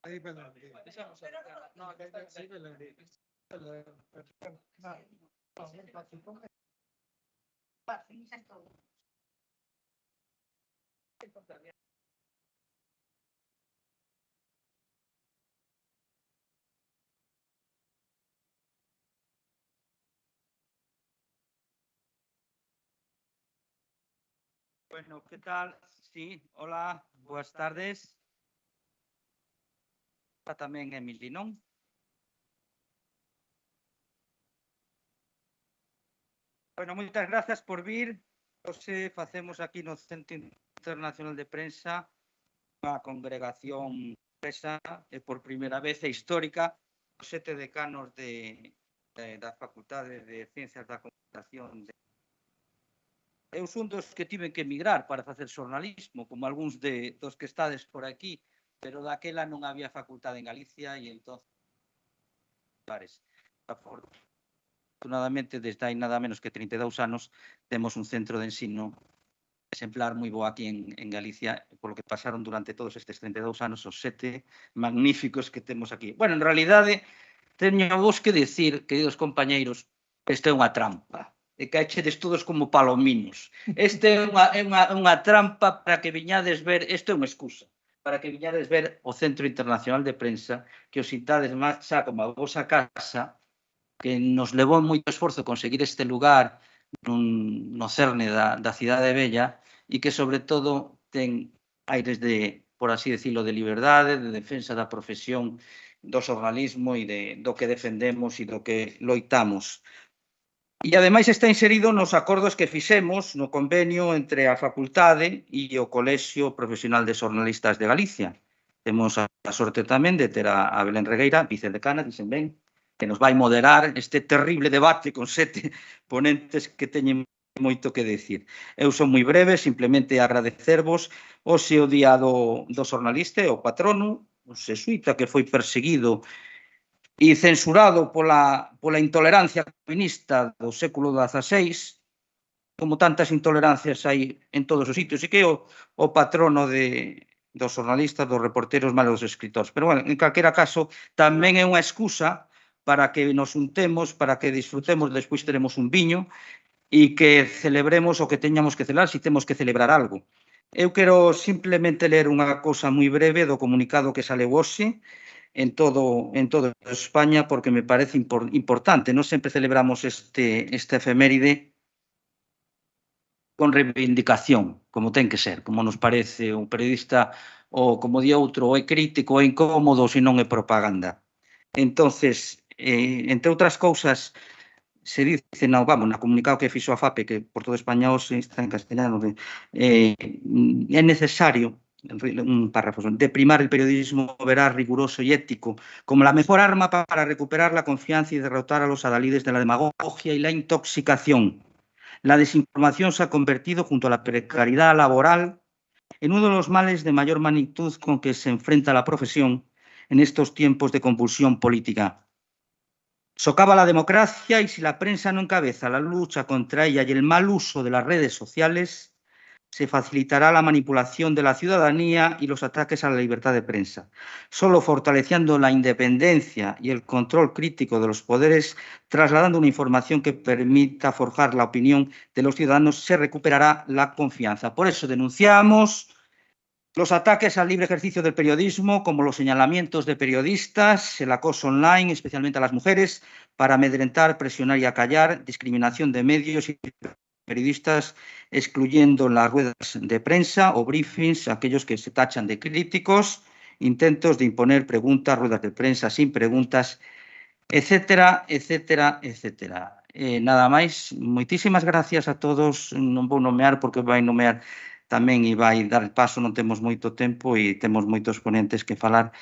Ahí Belén. No, sí, Belén. Bueno, ¿qué tal? Sí, hola, buenas tardes. Está tamén Emily, non? Bueno, moitas grazas por vir. Hoxe facemos aquí no Centro Internacional de Prensa unha congregación presa por primeira vez e histórica os 7 decanos da Facultade de Ciencias da Comunicación. Eu son dos que tiven que emigrar para facer xornalismo, como algúns dos que estades por aquí, pero daquela non había facultade en Galicia e entón afortunadamente desde hai nada menos que 32 anos temos un centro de ensino exemplar moi bo aquí en Galicia, polo que pasaron durante todos estes 32 anos os 7 magníficos que temos aquí. Bueno, en realidade, teño vos que dicir, queridos compañeiros, esta é unha trampa. E caechedes todos como palominos. Este é unha trampa para que viñades ver, isto é unha excusa, para que viñades ver o Centro Internacional de Prensa, que os sintades xa como a vosa casa, que nos levou moito esforzo conseguir este lugar no cerne da cidade bella e que, sobre todo, ten aires de, por así decirlo, de liberdade, de defensa da profesión do xornalismo e do que defendemos e do que loitamos. E, ademais, está inserido nos acordos que fixemos no convenio entre a Facultade e o Colexio Profesional de Xornalistas de Galicia. Temos a sorte tamén de ter a Belén Regueira, vicedecana, dicen ben, que nos vai moderar este terrible debate con 7 ponentes que teñen moito que decir. Eu son moi breve, simplemente agradecervos hoxe o día do xornalista e o patrono, o xesuita que foi perseguido e censurado pola intolerancia calvinista do século XVI, como tantas intolerancias hai en todos os sitios, e que é o patrono dos xornalistas, dos reporteros, malos dos escritores. Pero, bueno, en calquera caso, tamén é unha excusa para que nos untemos, para que disfrutemos, despois teremos un viño, e que celebremos o que teñamos que celebrar, se temos que celebrar algo. Eu quero simplemente ler unha cousa moi breve do comunicado que sale hoxe, en todo España, porque me parece importante. Non sempre celebramos este efeméride con reivindicación, como ten que ser, como nos parece un periodista, ou como di outro, ou é crítico, ou é incómodo, se non é propaganda. Entonces, entre outras cousas, se dice, no comunicado que fixo a FAPE, que por toda España hoxe está en castellano, é necesario, un párrafo, de primar el periodismo veraz, riguroso y ético como la mejor arma para recuperar la confianza y derrotar a los adalides de la demagogia y la intoxicación. La desinformación se ha convertido, junto a la precariedad laboral, en uno de los males de mayor magnitud con que se enfrenta la profesión en estos tiempos de convulsión política. Socava la democracia y si la prensa no encabeza la lucha contra ella y el mal uso de las redes sociales, se facilitará la manipulación de la ciudadanía y los ataques a la libertad de prensa. Solo fortaleciendo la independencia y el control crítico de los poderes, trasladando una información que permita forjar la opinión de los ciudadanos, se recuperará la confianza. Por eso denunciamos los ataques al libre ejercicio del periodismo, como los señalamientos de periodistas, el acoso online, especialmente a las mujeres, para amedrentar, presionar y acallar, discriminación de medios y periodistas, excluyendo en las ruedas de prensa o briefings aquellos que se tachan de críticos, intentos de imponer preguntas, ruedas de prensa sin preguntas, etcétera, etcétera, etcétera. Nada máis, moitísimas gracias a todos. Non vou nomear porque vai nomear tamén e vai dar paso, non temos moito tempo e temos moitos ponentes que falar.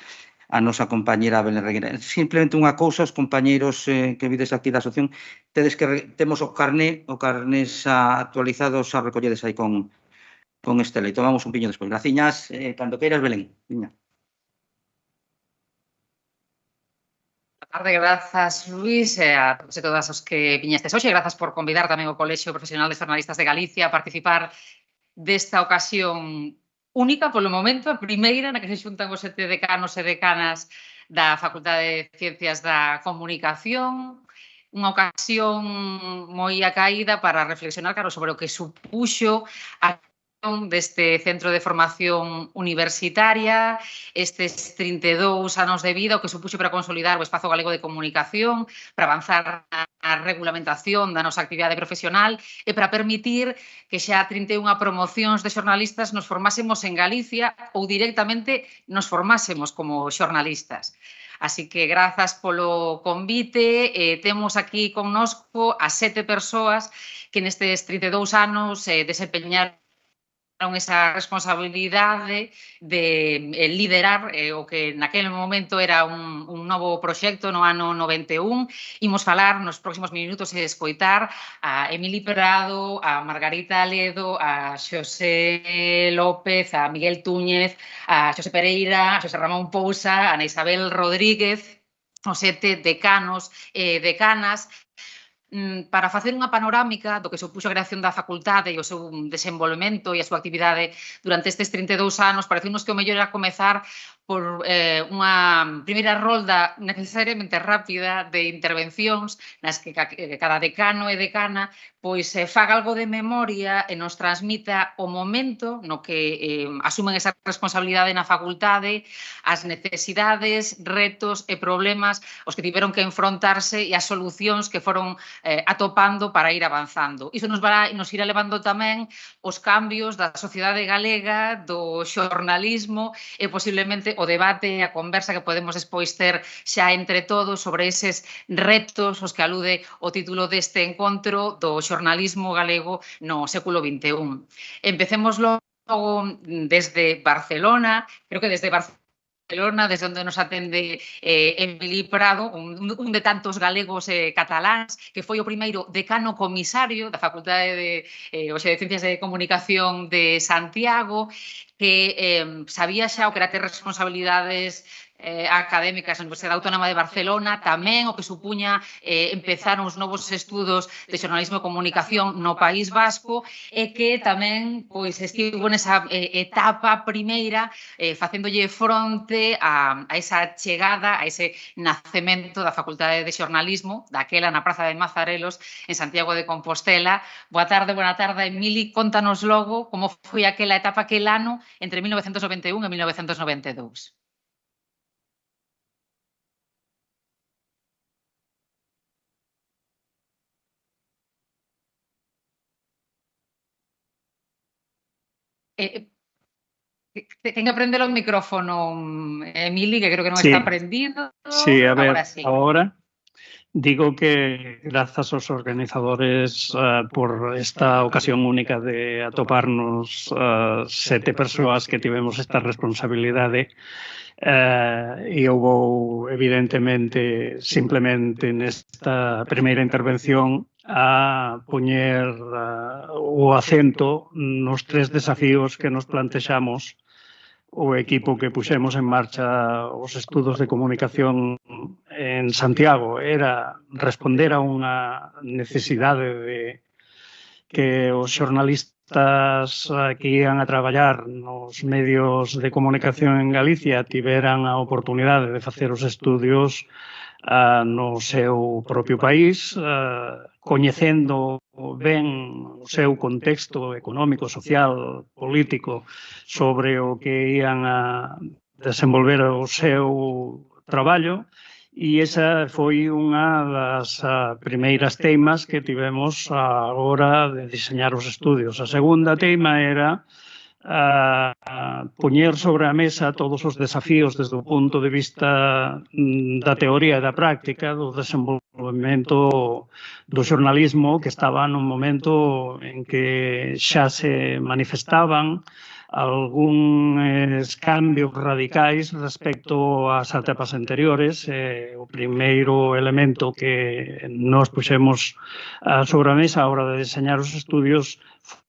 A nosa compañera Belén Regueira. Simplemente unha cousa, os compañeiros que vides aquí da asociación, temos o carné xa actualizados, xa recolledes aí con Estela. E tomamos un piño despois. Graciñas, cando queiras, Belén. Viña. Boa tarde, grazas, Luís, a todos e todas os que viñestes hoxe. Grazas por convidar tamén o Colexio Profesional de Xornalistas de Galicia a participar desta ocasión única, polo momento, a primeira na que se xuntan os 7 decanos e decanas da Facultade de Ciencias da Comunicación, unha ocasión moi acaída para reflexionar, claro, sobre o que supuxo a deste centro de formación universitaria, estes 32 anos de vida, o que supuxo para consolidar o espazo galego de comunicación, para avanzar na regulamentación da nosa actividade profesional e para permitir que xa 31 promocións de xornalistas nos formásemos en Galicia ou directamente nos formásemos como xornalistas. Así que grazas polo convite. Temos aquí connosco a 7 persoas que nestes 32 anos desempeñaron esa responsabilidade de liderar o que naquele momento era un novo proxecto no ano 91. Imos falar nos próximos minutos e escoitar a Emili Prado, a Margarita Aledo, a Xosé López, a Miguel Túñez, a Xosé Pereira, a Xosé Ramón Pousa, a Ana Isabel Rodríguez, os 7 decanos e decanas, para facer unha panorámica do que supuxo a creación da facultade e o seu desenvolvemento e a súa actividade durante estes 32 anos, pareceunos que o mellor era comezar por unha primeira rolda necesariamente rápida de intervencións nas que cada decano e decana pois faga algo de memoria e nos transmita o momento no que asumen esa responsabilidade na facultade, as necesidades, retos e problemas os que tiveron que enfrontarse e as solucións que foron atopando para ir avanzando. Iso nos irá levando tamén os cambios da sociedade galega, do xornalismo e posiblemente o debate e a conversa que podemos despois ter xa entre todos sobre eses retos os que alude o título deste encontro do xornalismo galego no século XXI. Empecemos logo desde Barcelona, creo que desde Barcelona, desde onde nos atende Emili Prado, un de tantos galegos e cataláns, que foi o primeiro decano comisario da Facultade de Ciencias de Comunicación de Santiago, que sabía xa o que era ter responsabilidades académicas na Universidade Autónoma de Barcelona, tamén o que supuña empezar uns novos estudos de xornalismo e comunicación no País Vasco e que tamén pois estivo nesa etapa primeira facéndolle fronte a esa chegada, a ese nacemento da Facultade de Xornalismo, daquela na Praza de Mazarelos, en Santiago de Compostela. Boa tarde, Emili, contanos logo como foi aquela etapa, aquel ano entre 1991 e 1992. Ten que prender o micrófono, Emili, que creo que non está prendido. Sí, a ver, ahora digo que grazas aos organizadores por esta ocasión única de atoparnos 7 persoas que tivemos esta responsabilidade e eu vou, evidentemente, simplemente nesta primeira intervención a poñer o acento nos 3 desafíos que nos plantexamos o equipo que puxemos en marcha os estudos de comunicación en Santiago. Era responder a unha necesidade de que os xornalistas que ian a traballar nos medios de comunicación en Galicia tiveran a oportunidade de facer os estudios no seu propio país, coñecendo ben o seu contexto económico, social, político sobre o que ian a desenvolver o seu traballo, e esa foi unha das primeiras teimas que tivemos a hora de diseñar os estudios. A segunda teima era poñer sobre a mesa todos os desafíos desde o punto de vista da teoría e da práctica do desenvolvemento do xornalismo, que estaba nun momento en que xa se manifestaban algúns cambios radicais respecto ás etapas anteriores. O primeiro elemento que nos puxemos sobre a mesa a hora de diseñar os estudios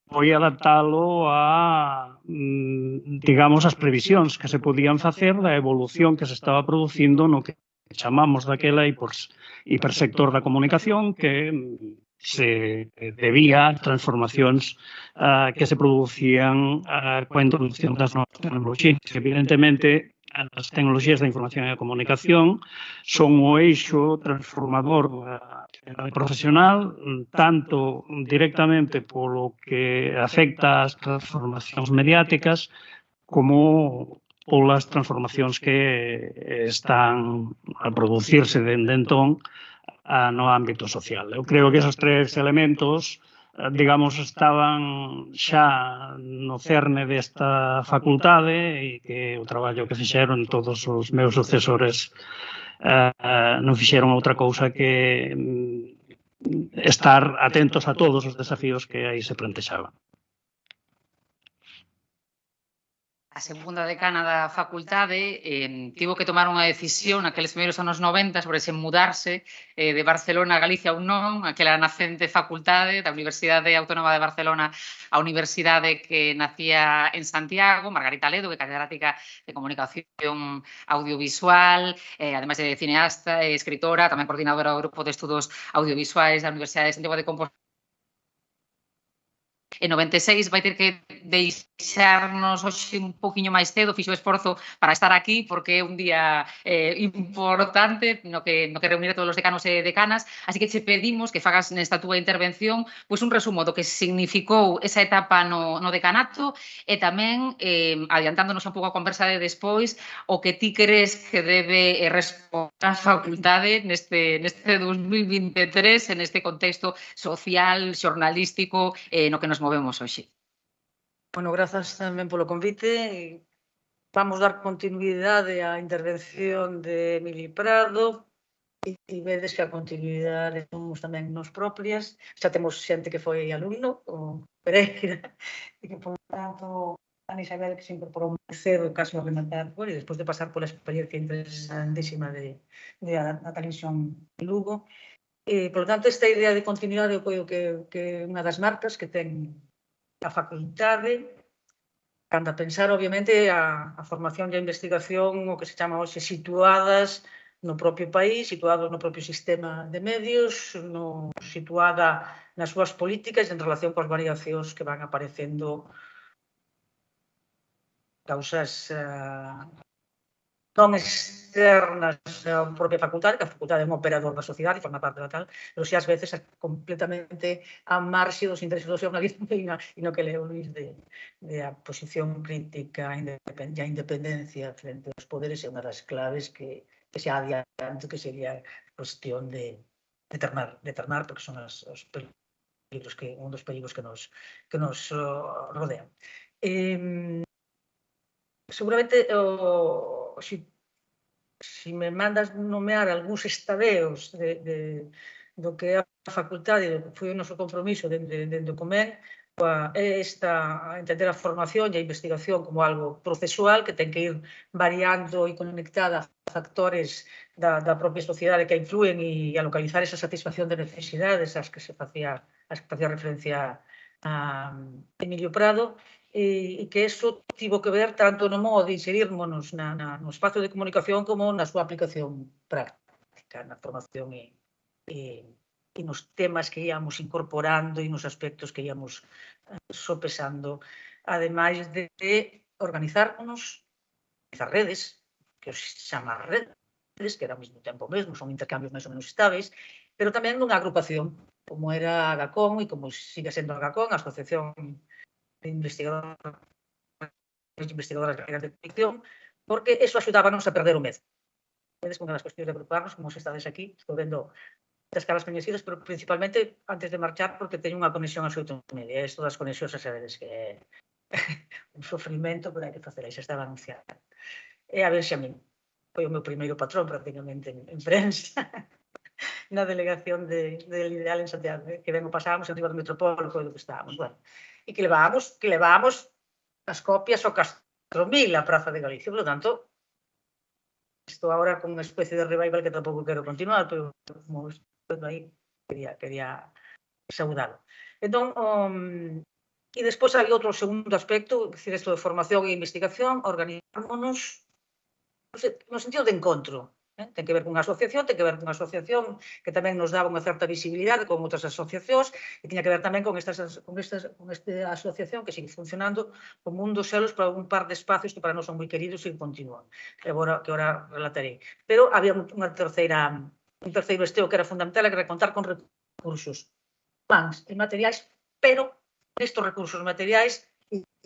foi adaptalo a, digamos, as previsións que se podían facer da evolución que se estaba producindo no que chamamos daquela hipersector da comunicación, que se debía ás transformacións que se producían coa introducción das novas tecnologías. Evidentemente, as tecnologías da información e a comunicación son o eixo transformador da atividade profesional, tanto directamente polo que afecta ás transformacións mediáticas como polas transformacións que están a producirse dende entón no ámbito social. Eu creo que esos tres elementos, digamos, estaban xa no cerne desta facultade e que o traballo que fixeron todos os meus sucesores non fixeron outra cousa que estar atentos a todos os desafíos que aí se plantexaban. A segunda decana da facultade tivo que tomar unha decisión naqueles primeiros anos 90 sobre se mudarse de Barcelona a Galicia ou non, aquela nacente facultade da Universidade Autónoma de Barcelona a universidade que nacía en Santiago, Margarita Ledo, que é catedrática de Comunicación Audiovisual, ademais de cineasta e escritora, tamén coordinadora do Grupo de Estudos Audiovisuais da Universidade de Santiago de Compostela. En 96 vai ter que deixarnos hoxe un poquinho máis cedo, fixo o esforzo para estar aquí porque é un día importante no que reunir a todos os decanos e decanas, así que che pedimos que fagas nesta túa intervención pois un resumo do que significou esa etapa no decanato e tamén adiantándonos un pouco a conversa de despois o que ti crees que debe responder a facultade neste 2023 en este contexto social, xornalístico no que nos movemos hoxe. Bueno, grazas tamén polo convite. Vamos dar continuidade á intervención de Emili Prado e vedes que a continuidade somos tamén nos propias. Xa temos xente que foi alumno, o Pereira, e que, por tanto, Ana Isabel que se incorporou moi cedo, caso a rematar, e despois de pasar pola experiencia interesantísima da televisión de Lugo. Por tanto, esta idea de continuidade eu creo que é unha das marcas que ten a facultade, cando a pensar, obviamente, a formación e a investigación, o que se chama hoxe situadas no propio país, situados no propio sistema de medios, situada nas súas políticas en relación coas variacións que van aparecendo causas non externas á propia facultade, que a facultade é un operador da sociedade, forma parte da tal, pero si ás veces completamente a marxe dos intereses do xornalismo e no que leo Luís de a posición crítica e a independencia frente aos poderes é unha das claves que se adiante que sería cuestión de ternar, porque son os peligros un dos peligros que nos rodean. Seguramente se me mandas nomear algúns estadeos do que é a facultade, do que foi o noso compromiso dende o Comen, é entender a formación e a investigación como algo procesual que ten que ir variando e conectada a factores da propia sociedade que influen e a localizar esa satisfacción de necesidades ás que facía referencia a Emilio Prado, e que eso tivo que ver tanto no modo de inserirmonos no espacio de comunicación como na súa aplicación práctica, na formación e nos temas que íamos incorporando e nos aspectos que íamos sopesando, ademais de organizarnos as redes, que os chama redes, que era ao mesmo tempo mesmo, son intercambios máis ou menos estáveis, pero tamén nunha agrupación, como era a Agacón e como sigue sendo a Agacón, a Asociación de Investigadoras de Ficción, porque eso axudábanos a perder o medo. Vedes con as cuestións de agruparnos, como se estades aquí, estou vendo das caras coñecidas, pero principalmente antes de marchar porque teño unha conexión ás 8:30. Isto das conexións a sabedes que é un sofrimento, pero hai que facer, aí xa estaba anunciado. E a Benxamín, foi o meu primeiro patrón prácticamente en prensa, na delegación del Ideal en Santiago, que ben o pasábamos en riba do Metropolo, foi do que estábamos, bueno. E que levábamos as copias ao Castromil, a Praza de Galicia, por lo tanto, estou agora con unha especie de revival que tampouco quero continuar, pero como estou aí, quería saudalo. Entón, e despois hai outro segundo aspecto, que é isto de formación e investigación, organizármonos no sentido de encontro, Ten que ver cunha asociación, que tamén nos daba unha certa visibilidade con outras asociacións, e tiña que ver tamén con esta asociación que sigue funcionando como un dos selos para un par de espacios que para nós son moi queridos e que continúan, que agora relatarei. Pero había un terceiro esteo que era fundamental, que era contar con recursos humanos e materiais, pero nestes recursos materiais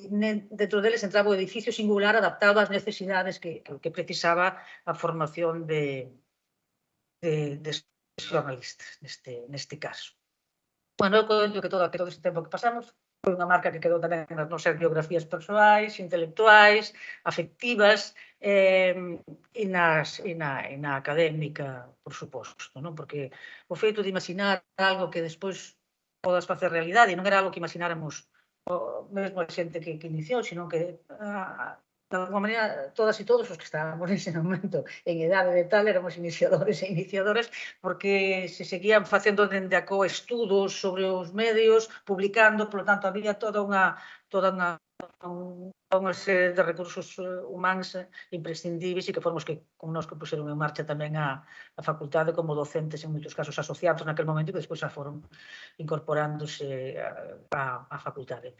dentro deles entraba o edificio singular adaptado ás necesidades que precisaba a formación de xornalistas, neste caso. Bueno, eu conto que todo este tempo que pasamos foi unha marca que quedou tamén nas nosas biografías persoais, intelectuais, afectivas e na académica, por suposto, non? Porque o feito de imaginar algo que despois podas facer realidade, non era algo que imagináramos mesmo a xente que iniciou, sino que de alguma maneira todas e todos os que estábamos nese momento en idade de tal éramos iniciadores e iniciadoras porque se seguían facendo dende a coa estudos sobre os medios, publicando, polo tanto había toda unha serie de recursos humanos imprescindíveis e que fomos que con nós que puseron en marcha tamén a facultade como docentes en moitos casos asociados naquel momento e que despois foron incorporándose á facultade.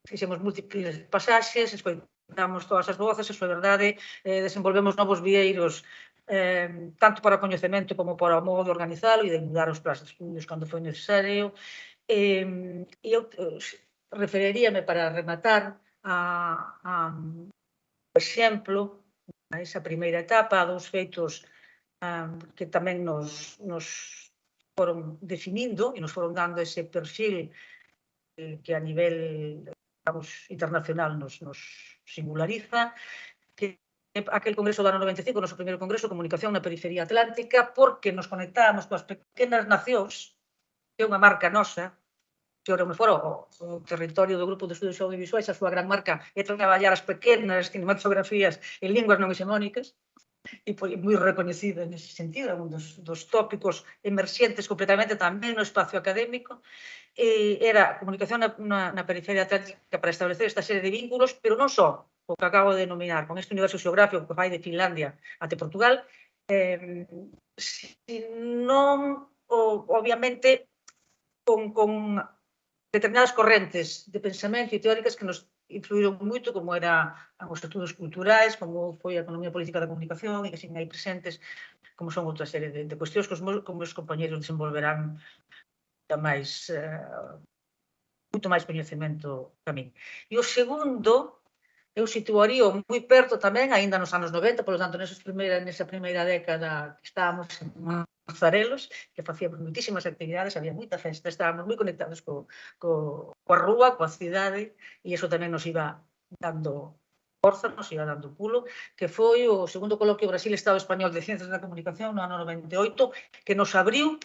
Fixemos múltiples pasaxes, escoitamos todas as voces, a súa verdade, desenvolvemos novos vieiros tanto para o coñecemento como para o modo de organizalo e de mudar os plazos de estudios cando foi necesario. E eu referiríame para rematar por exemplo, a esa primeira etapa, a dous feitos que tamén nos foron definindo e nos foron dando ese perfil que a nivel internacional nos singulariza, que aquel congreso do ano 95, o noso primeiro congreso, Comunicación na Periferia Atlántica, porque nos conectábamos coas pequenas nacións, que é unha marca nosa, que ora me fora o territorio do Grupo de Estudios Audiovisuais, a súa gran marca é traballar as pequenas cinematografías en linguas non hexemónicas, e moi recoñecida nese sentido, un dos tópicos emerxentes completamente tamén no espacio académico. Era a comunicación na periferia atlántica para establecer esta serie de vínculos, pero non só o que acabo de denominar, con este universo xeográfico que vai de Finlandia até Portugal, senón, obviamente, con determinadas correntes de pensamento e teóricas que nos influíron moito, como eran os estudos culturais, como foi a economía política da comunicación, e que sin hai presentes, como son outra serie de cuestións que os meus compañeros desenvolverán moito máis coñecemento que a min. E o segundo, eu situaría moi perto tamén, aínda nos anos 90, polo tanto, nesa primeira década que estábamos en Mazarelos, que facíamos moitísimas actividades, había moita festa, estábamos moi conectados coa rúa, coa cidade, e iso tamén nos iba dando forza, nos iba dando pulo, que foi o segundo coloquio Brasil-Estado Español de Ciencias da Comunicación no ano 98, que nos abriu,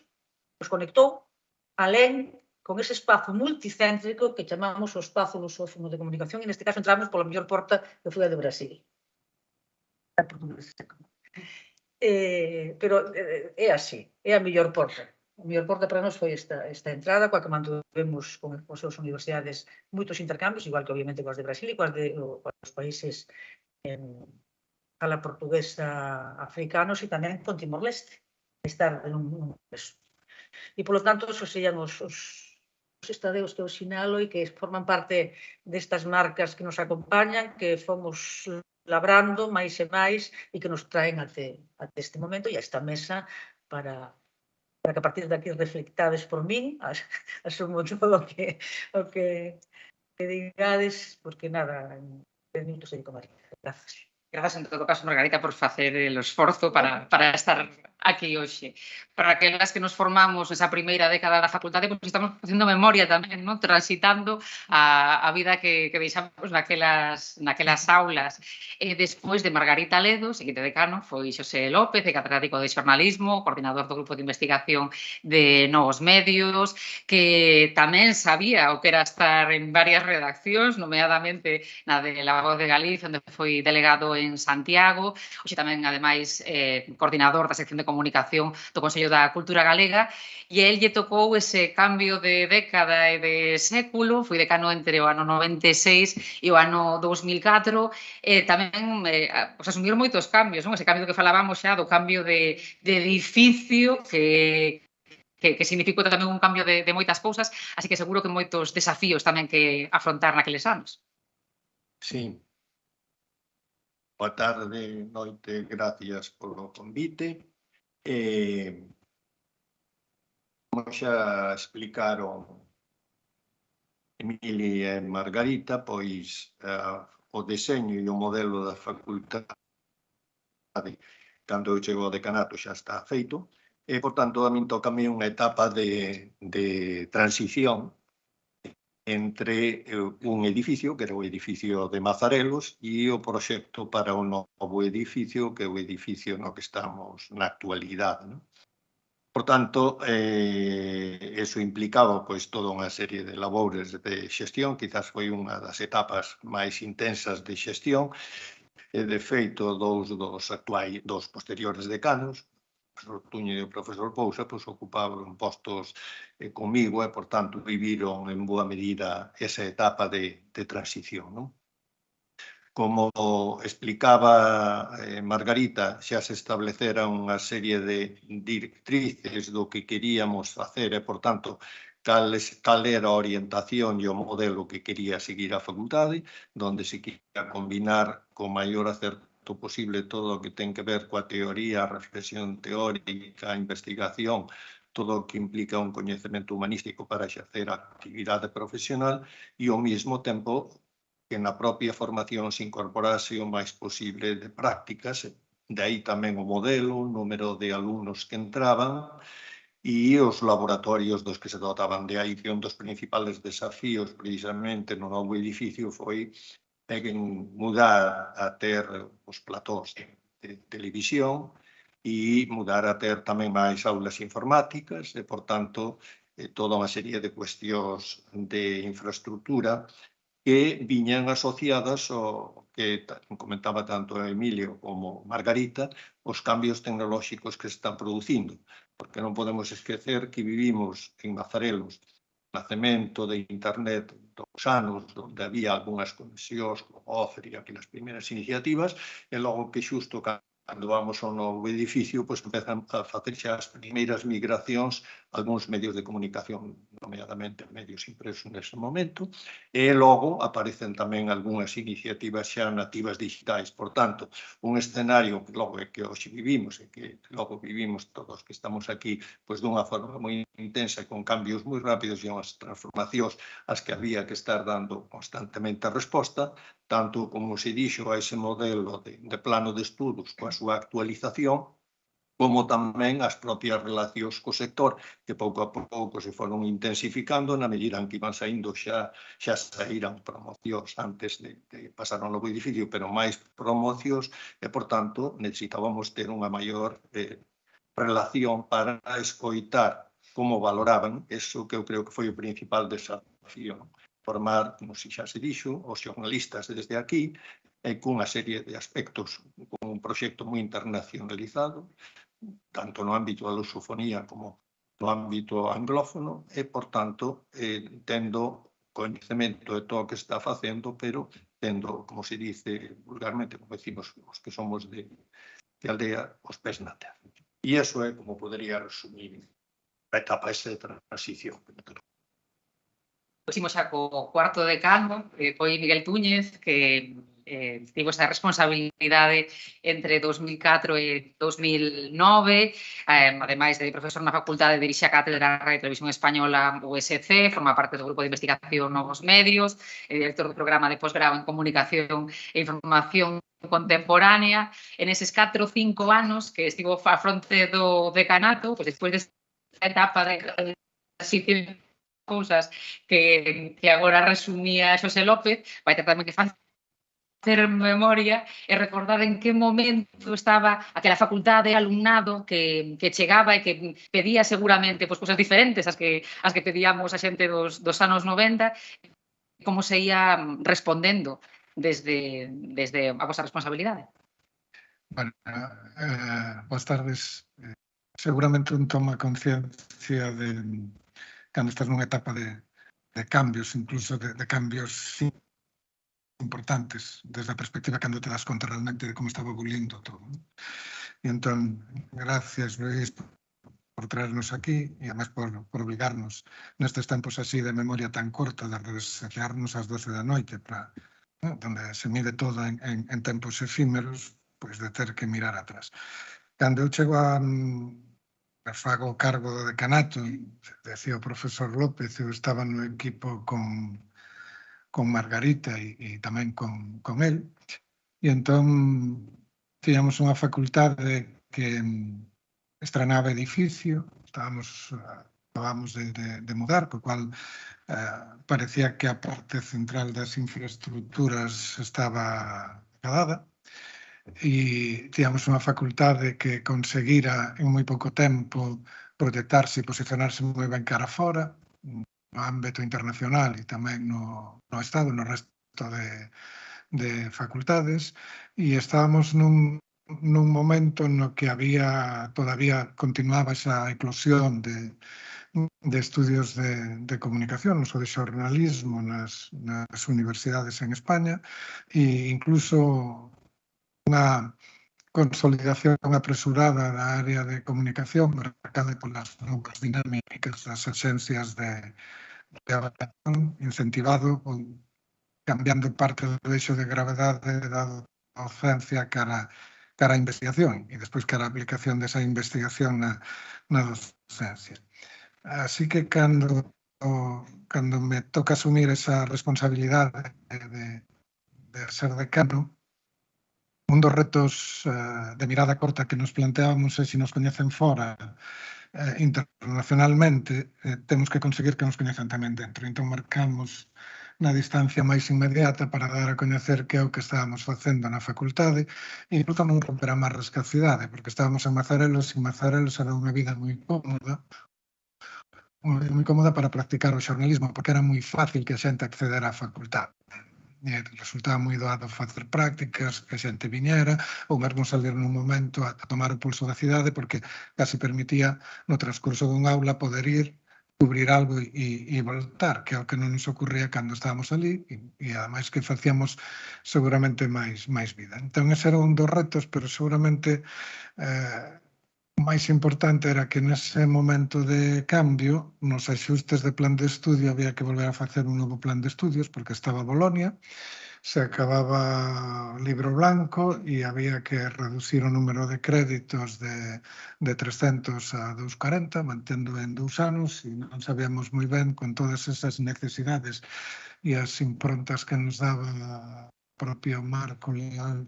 nos conectou, alén con ese espazo multicéntrico que chamamos o espazo lusófono de comunicación, e neste caso entramos pola mellor porta que foi a de Brasil. Pero é así, é a mellor porta. A mellor porta para nós foi esta entrada, coa que mantuvemos con as súas universidades moitos intercambios, igual que obviamente coas de Brasil e coas dos países fala portuguesa africanos e tamén con Timor-Leste, estar nun congreso. E, polo tanto, esos serían os estadeos que eu sinalo e que forman parte destas marcas que nos acompañan, que fomos labrando máis e máis e que nos traen até este momento e a esta mesa para que a partir de aquí reflectades por min, asumo todo o que digades, porque nada, en 10 minutos aí con María. Gracias. Grazas, en todo caso, Margarita, por facer o esforzo para estar aquí hoxe. Para aquelas que nos formamos nesa primeira década da facultade, pois estamos facendo memoria tamén, non? Transitando a vida que deixamos naquelas aulas. Despois de Margarita Ledo, seguinte decano, foi Xosé López, catedrático de xornalismo, coordinador do grupo de investigación de Novos Medios, que tamén sabía o que era estar en varias redaccións, nomeadamente na de La Voz de Galicia, onde foi delegado en Santiago, hoxe tamén, ademais, coordinador da sección de comunicación do Consello da Cultura Galega, e el lle tocou ese cambio de década e de século, foi decano entre o ano 96 e o ano 2004, e tamén asumir moitos cambios, non? Ese cambio que falábamos xa do cambio de edificio que significou tamén un cambio de moitas cousas, así que seguro que moitos desafíos tamén que afrontar naqueles anos. Sí. Boa tarde, noite, gracias polo convite. Como xa explicaron Emili e Margarita, pois o deseño e o modelo da facultade cando eu chego ao decanato xa está feito. E, por tanto, a min tócame unha etapa de transición entre un edificio, que era o edificio de Mazarelos, e o proxecto para o novo edificio, que é o edificio no que estamos na actualidade, non? Por tanto, eso implicaba pois toda unha serie de labores de xestión, quizás foi unha das etapas máis intensas de xestión, e de feito dos posteriores decanos, o profesor Tuño e o profesor Pousa, pois ocupaban postos comigo e, por tanto, viviron en boa medida esa etapa de transición, non? Como explicaba Margarita, xa se establecera unha serie de directrices do que queríamos facer e, por tanto, cal era a orientación e o modelo que quería seguir a facultade, donde se quería combinar co maior acerto posible todo o que ten que ver coa teoría, a reflexión teórica, a investigación, todo o que implica un coñecemento humanístico para exercer a actividade profesional e, ao mesmo tempo, que na propia formación se incorporase o máis posible de prácticas, de aí tamén o modelo, o número de alumnos que entraban e os laboratorios dos que se dotaban. De aí que un dos principales desafíos precisamente no novo edificio foi mudar a ter os platós de televisión e mudar a ter tamén máis aulas informáticas e, por tanto, toda unha serie de cuestións de infraestructura que viñan asociadas ao que comentaba tanto Emilio como Margarita, os cambios tecnolóxicos que se están producindo, porque non podemos esquecer que vivimos en Mazarelos nacemento de internet dos anos onde había algunhas conexións como Ofer e aquelas primeiras iniciativas e logo que xusto cando vamos ao novo edificio pois empezan a facer xa as primeiras migracións algúns medios de comunicación, nomeadamente medios impresos nese momento, e logo aparecen tamén algunhas iniciativas xa nativas digitais. Por tanto, un escenario que logo é que hoxe vivimos e que logo vivimos todos que estamos aquí pois dunha forma moi intensa con cambios moi rápidos e unhas transformacións ás que había que estar dando constantemente a resposta, tanto como se dixo a ese modelo de plano de estudos coa súa actualización, como tamén as propias relacións co sector, que pouco a pouco se foron intensificando na medida en que iban saindo xa saíran promocións antes de pasar ao novo edificio, pero máis promocións e, por tanto, necesitábamos ter unha maior relación para escoitar como valoraban eso que eu creo que foi o principal desafío, formar, como xa se dixo, os xornalistas desde aquí e cunha serie de aspectos, con un proxecto moi internacionalizado, tanto no ámbito da lusofonía como no ámbito anglófono e, por tanto, tendo coñecemento de todo o que está facendo, pero tendo, como se dice vulgarmente, como decimos os que somos de aldea, os pés na terra. E iso é como podería resumir a etapa esa de transición. Puximos xa co cuarto decano, foi Miguel Túñez, que tivo esa responsabilidade entre 2004 e 2009, ademais de profesor na facultade, dirixe a Cátedra de Radio e Televisión Española USC, forma parte do grupo de investigación Novos Medios, director do programa de posgrado en Comunicación e Información Contemporánea. En eses 4 ou 5 anos que estivo a fronte do decanato, pois despois desta etapa de transición cousas que agora resumía Xosé López, vai ter tamén que facer memoria e recordar en que momento estaba aquela facultade, alumnado que chegaba e que pedía seguramente cousas diferentes ás que pedíamos a xente dos anos 90, como se ia respondendo desde a vosa responsabilidade. Bueno, boas tardes. Seguramente un toma conciencia de cando estás nunha etapa de cambios, incluso de cambios importantes, desde a perspectiva cando te das conta realmente de como estaba evoluindo todo. E entón, gracias, Luis, por traernos aquí e además por obligarnos nestes tempos así de memoria tan corta de resetearnos ás 12 da noite para donde se mide todo en tempos efímeros, pois de ter que mirar atrás. Cando eu chego a fago o cargo do decanato, decía o profesor López, eu estaba no equipo con Margarita e tamén con él, e entón tiñamos unha facultade que estrenaba edificio, acabamos de mudar, co cual parecía que a parte central das infraestructuras estaba acabada, e tiñamos unha facultade que conseguira en moi pouco tempo proyectarse e posicionarse moi ben cara fora, no ámbito internacional e tamén no Estado, no resto de facultades, e estábamos nun momento no que todavía continuaba esa eclosión de estudios de comunicación, ou de xornalismo nas universidades en España, e incluso unha consolidación apresurada da área de comunicación marcada polas novas dinámicas das axencias de avaliación, incentivado ou cambiando parte do eixo de gravedade da docencia cara a investigación e despois cara a aplicación desa investigación na docencia. Así que cando me toca asumir esa responsabilidade de ser decano, un dos retos de mirada corta que nos planteábamos é se nos coñecen fora internacionalmente, temos que conseguir que nos coñezan tamén dentro. Entón marcamos na distancia máis inmediata para dar a coñecer que é o que estábamos facendo na facultade e incluso non romper a marras que a cidade, porque estábamos en Mazarelos e Mazarelos era unha vida moi cómoda para practicar o xornalismo, porque era moi fácil que a xente accedera á facultade. Resultaba moi doado facer prácticas, que a xente viñera, ou mesmo salir nun momento a tomar o pulso da cidade, porque casi permitía no transcurso dun aula poder ir, cubrir algo e voltar, que é o que non nos ocurría cando estábamos ali, e ademais que facíamos seguramente máis vida. Entón, ese era un dos retos, pero seguramente o máis importante era que nese momento de cambio, nos axustes de plan de estudio, había que volver a facer un novo plan de estudios, porque estaba Bolonia, se acababa o libro blanco e había que reducir o número de créditos de 300 a 240, mantendo en 2 anos, e non sabíamos moi ben con todas esas necesidades e as improntas que nos daba o propio marco legal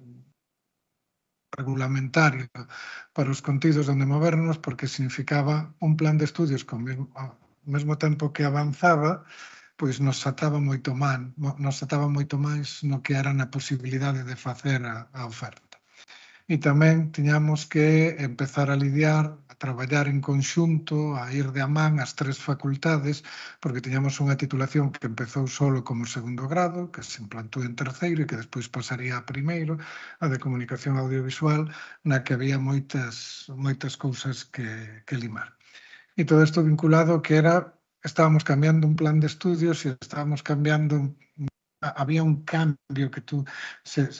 regulamentario para os contidos onde movernos, porque significaba un plan de estudios que ao mesmo tempo que avanzaba, pois nos ataba moito máis no que era na posibilidade de facer a oferta. E tamén tiñamos que empezar a lidiar, a traballar en conxunto, a ir de amán as 3 facultades, porque tiñamos unha titulación que empezou solo como segundo grado, que se implantou en terceiro e que despois pasaría a primeiro, a de comunicación audiovisual, na que había moitas cousas que limar. E todo isto vinculado que estábamos cambiando un plan de estudios e estábamos cambiando había un cambio que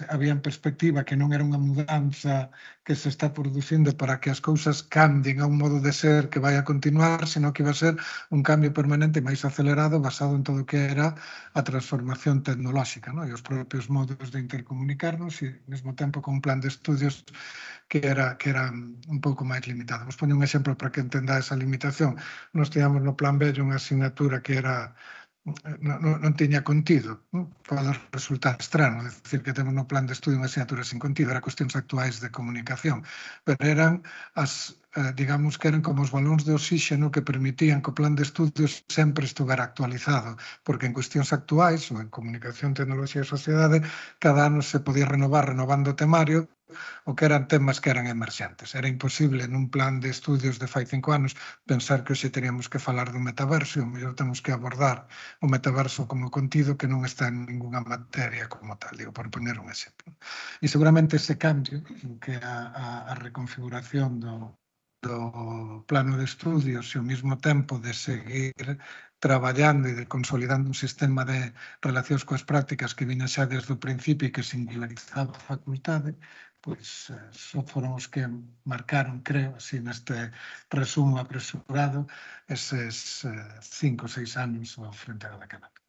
había en perspectiva que non era unha mudanza que se está producindo para que as cousas cambien a un modo de ser que vai a continuar, senón que iba a ser un cambio permanente máis acelerado basado en todo o que era a transformación tecnolóxica, e os propios modos de intercomunicarnos e ao mesmo tempo con un plan de estudios que era un pouco máis limitado. Vos poño un exemplo para que entendades a limitación. Nos teníamos no plan bello unha asignatura que era non tiña contido, pode resultar estrano, é dicir, que temos no plan de estudio unha asignatura sin contido, era cuestións actuais de comunicación, pero eran digamos que eran como os balóns de oxígeno que permitían que o plan de estudios sempre estuvera actualizado, porque en cuestións actuais, ou en comunicación, tecnoloxía e sociedade, cada ano se podía renovar renovando o temario, o que eran temas que eran emerxentes. Era imposible nun plan de estudios de fai 5 anos pensar que hoxe teríamos que falar do metaverso, e o mellor temos que abordar o metaverso como contido que non está en ninguna materia como tal, digo, por poner un exemplo. E seguramente ese cambio, que a reconfiguración do plano de estudios e ao mesmo tempo de seguir traballando e de consolidando un sistema de relacións coas prácticas que vina xa desde o principio e que singularizaba a facultade, pois só foron os que marcaron, creo, así neste resumo apresurado, eses 5 ou 6 anos ao frente da decanato.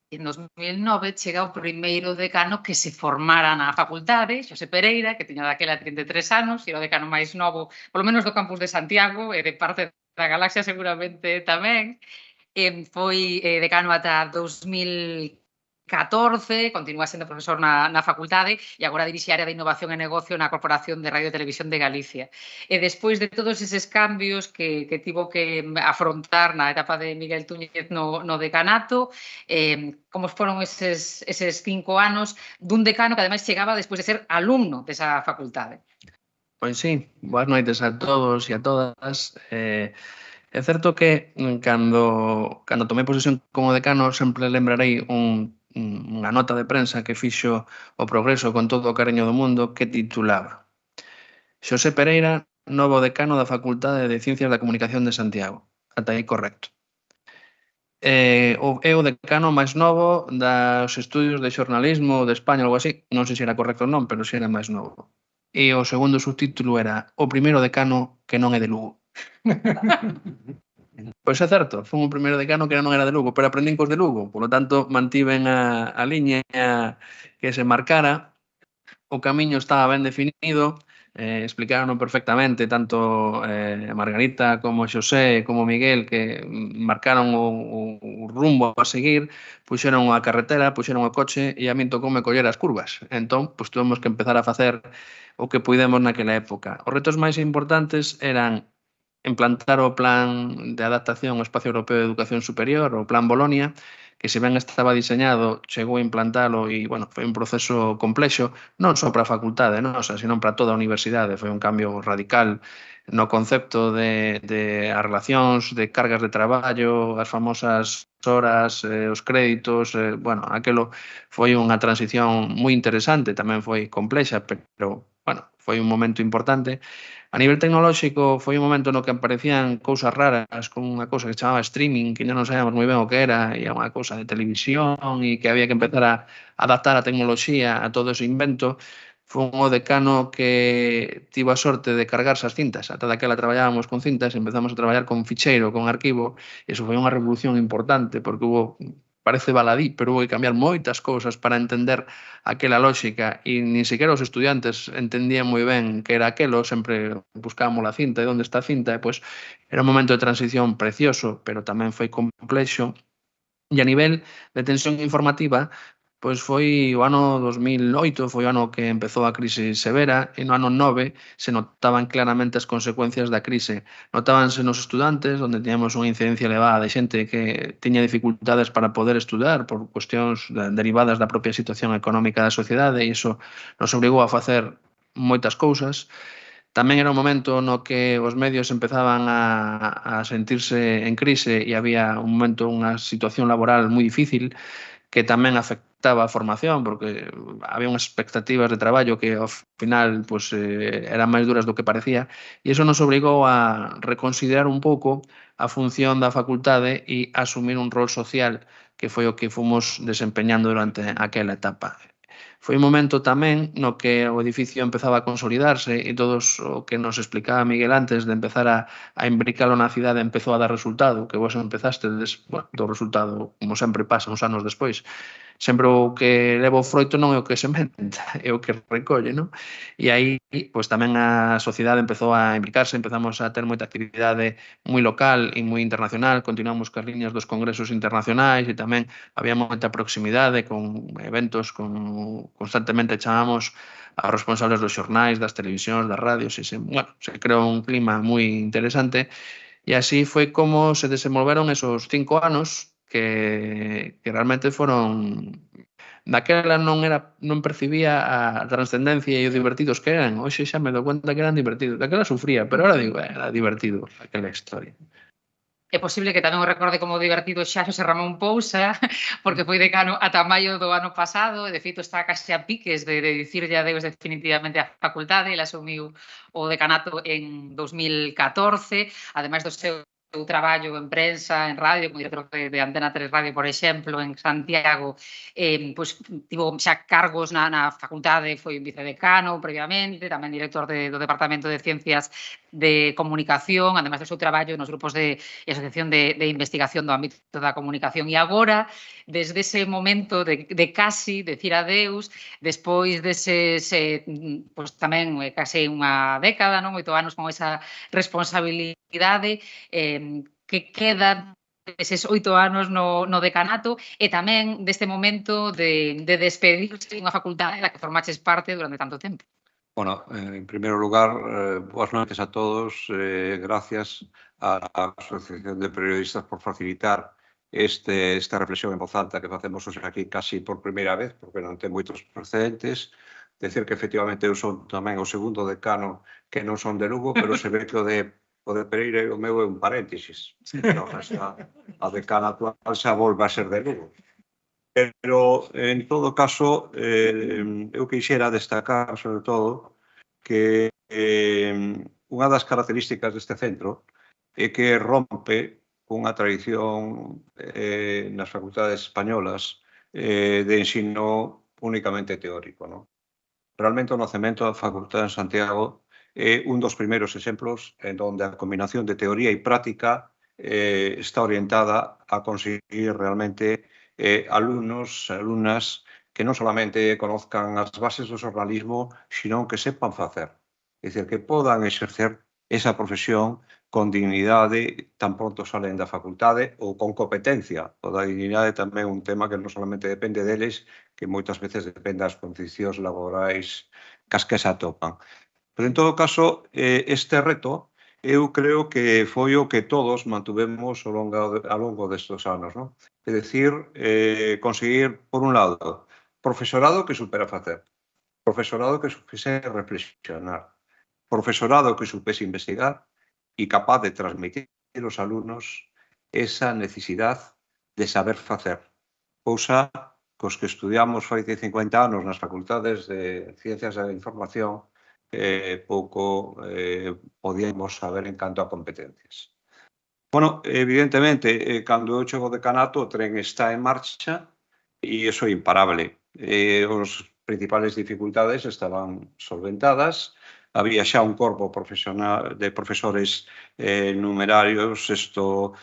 En 2009 chega o primeiro decano que se formara na facultade, Xosé Pereira, que tiña daquela 33 anos, e era o decano máis novo, polo menos do campus de Santiago, e de parte da galaxia seguramente tamén. Foi decano ata 2014, continúa sendo profesor na facultade e agora dirixe a área de innovación e negocio na Corporación de Radio e Televisión de Galicia. E despois de todos eses cambios que tivo que afrontar na etapa de Miguel Túñez no decanato, como foron eses 5 anos dun decano que ademais chegaba despois de ser alumno desa facultade? Pois sí, boas noites a todos e a todas. É certo que cando tomei posesión como decano sempre lembrarei unha nota de prensa que fixo o Progreso con todo o cariño do mundo que titulaba Xosé Pereira, novo decano da Facultade de Ciencias da Comunicación de Santiago. Ata aí correcto. É o decano máis novo dos estudios de xornalismo de España ou algo así. Non sei se era correcto ou non, pero si era máis novo. E o segundo subtítulo era o primeiro decano que non é de Lugo. Pois é certo, fun o primeiro decano que non era de Lugo, pero aprendín cos de Lugo, polo tanto mantiven a liña que se marcara, o camiño estaba ben definido, explicaron perfectamente tanto Margarita como Xosé como Miguel, que marcaron o rumbo a seguir, puxeron a carretera, puxeron o coche e a min tocoume coller as curvas. Entón, pois tuvemos que empezar a facer o que puidemos naquela época. Os retos máis importantes eran implantar o Plan de Adaptación ao Espacio Europeo de Educación Superior, o Plan Bolonia, que se ben estaba diseñado, chegou a implantalo e, bueno, foi un proceso complexo, non só para a facultade nosa, sino para toda a universidade. Foi un cambio radical no concepto de as relacións, de cargas de traballo, as famosas horas, os créditos, bueno, aquelo foi unha transición moi interesante, tamén foi complexa, pero, bueno, foi un momento importante. A nivel tecnolóxico foi un momento no que aparecían cousas raras, con unha cousa que se chamaba streaming, que non sabíamos moi ben o que era, e era unha cousa de televisión, e que había que empezar a adaptar a tecnoloxía a todo ese invento. Foi un decano que tivo a sorte de cargarse as cintas. Ata daquela traballábamos con cintas, empezamos a traballar con ficheiro, con arquivo, e iso foi unha revolución importante, porque hubo, parece baladí, pero houve que cambiar moitas cousas para entender aquela lógica e nin sequera os estudiantes entendían moi ben que era aquelo, sempre buscábamos a cinta e onde está a cinta, e pois era un momento de transición precioso, pero tamén foi complexo. E a nivel de tensión informativa, pois foi o ano 2008, foi o ano que empezou a crise severa, e no ano 9 se notaban claramente as consecuencias da crise. Notábanse nos estudantes, onde tiñamos unha incidencia elevada de xente que tiña dificultades para poder estudar por cuestións derivadas da propia situación económica da sociedade, e iso nos obrigou a facer moitas cousas. Tamén era un momento no que os medios empezaban a sentirse en crise e había un momento, unha situación laboral moi difícil, que tamén afectaba a formación, porque había unhas expectativas de traballo que ao final pues, eran máis duras do que parecía, e iso nos obrigou a reconsiderar un pouco a función da facultade e asumir un rol social que foi o que fomos desempeñando durante aquela etapa. Foi un momento tamén no que o edificio empezaba a consolidarse e todos o que nos explicaba Miguel antes de empezar a imbricalo na cidade empezou a dar resultado, que vos empezastes do resultado, como sempre pasa uns anos despois. Sempre o que leva o froito non é o que sementa, é o que recolle, non? E aí, pois tamén a sociedade empezou a imbricarse, empezamos a ter moita actividade moi local e moi internacional, continuamos cas liñas dos congresos internacionais e tamén había moita proximidade con eventos, constantemente chamamos aos responsables dos xornais, das televisións, das radios, e se creou un clima moi interesante, e así foi como se desenvolveron esos 5 anos que realmente foron daquela non percibía a transcendencia e o divertidos que eran. Hoxe xa me dou conta que eran divertidos. Daquela sufría, pero ahora digo, era divertido aquela historia. É posible que tamén o recorde como divertido xa Xosé Ramón Pousa, porque foi decano ata maio do ano pasado, e de feito está case a piques de dicirlle adeus definitivamente á facultade. Ele asumiu o decanato en 2014, ademais do seu traballo en prensa, en radio, como director de Antena 3 Radio, por exemplo, en Santiago, pois tivo xa cargos na facultade, foi vicedecano previamente, tamén director do Departamento de Ciencias de Comunicación, ademais do seu traballo nos grupos de Asociación de Investigación do ámbito da comunicación. E agora, desde ese momento de casi decir adeus, despois deses, pois tamén case unha década, 8 anos con esa responsabilidade, que quedan eses 8 anos no decanato, e tamén deste momento de despedirse unha facultade da que formaches parte durante tanto tempo. Bueno, en primeiro lugar, boas noites a todos. Gracias á Asociación de Periodistas por facilitar esta reflexión en voz alta que facemos hoxe aquí casi por primeira vez, porque non ten moitos precedentes. Decir que efectivamente eu son tamén o segundo decano que non son de Lugo, pero se ve que o de Pereira e o meu é un paréntesis. A decana actual xa volve a ser de Lugo. Pero, en todo caso, eu quixera destacar, sobre todo, que unha das características deste centro é que rompe unha tradición nas facultades españolas de ensino únicamente teórico. Realmente o nacemento da Facultade de Santiago é un dos primeiros exemplos en onde a combinación de teoría e práctica está orientada a conseguir realmente alumnos, alumnas que non solamente conozcan as bases do xornalismo, sino que sepan facer. É dicir, que podan exercer esa profesión con dignidade tan pronto salen da facultade ou con competencia. O da dignidade tamén é un tema que non solamente depende deles, que moitas veces depende das condicións laborais cas que se atopan. Pero, en todo caso, este reto eu creo que foi o que todos mantuvemos ao longo destes anos. É dicir, conseguir, por un lado, profesorado que supera facer, profesorado que supese reflexionar, profesorado que supese investigar e capaz de transmitir aos alumnos esa necesidade de saber facer. Cousa cos que estudiamos fai 50 anos nas facultades de Ciencias da Información pouco podíamos saber en canto a competencias. Bueno, evidentemente, cando eu chego ao decanato, o tren está en marcha e iso é imparable. As principales dificultades estaban solventadas, había xa un corpo profesional de profesores numerarios, isto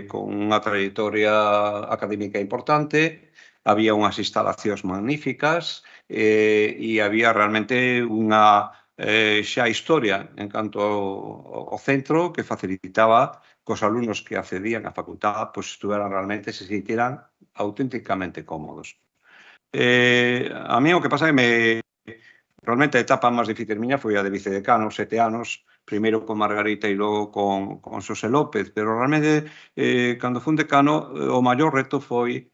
con unha trayectoria académica importante, había unhas instalacións magníficas e había realmente unha xa historia en canto ao centro que facilitaba que os alumnos que accedían á facultad estuveran realmente, se sintieran auténticamente cómodos. A mí o que pasa é que realmente a etapa máis difícil miña foi a de vicedecano, 7 anos, primeiro con Margarita e logo con Xosé López, pero realmente, cando fui un decano, o maior reto foi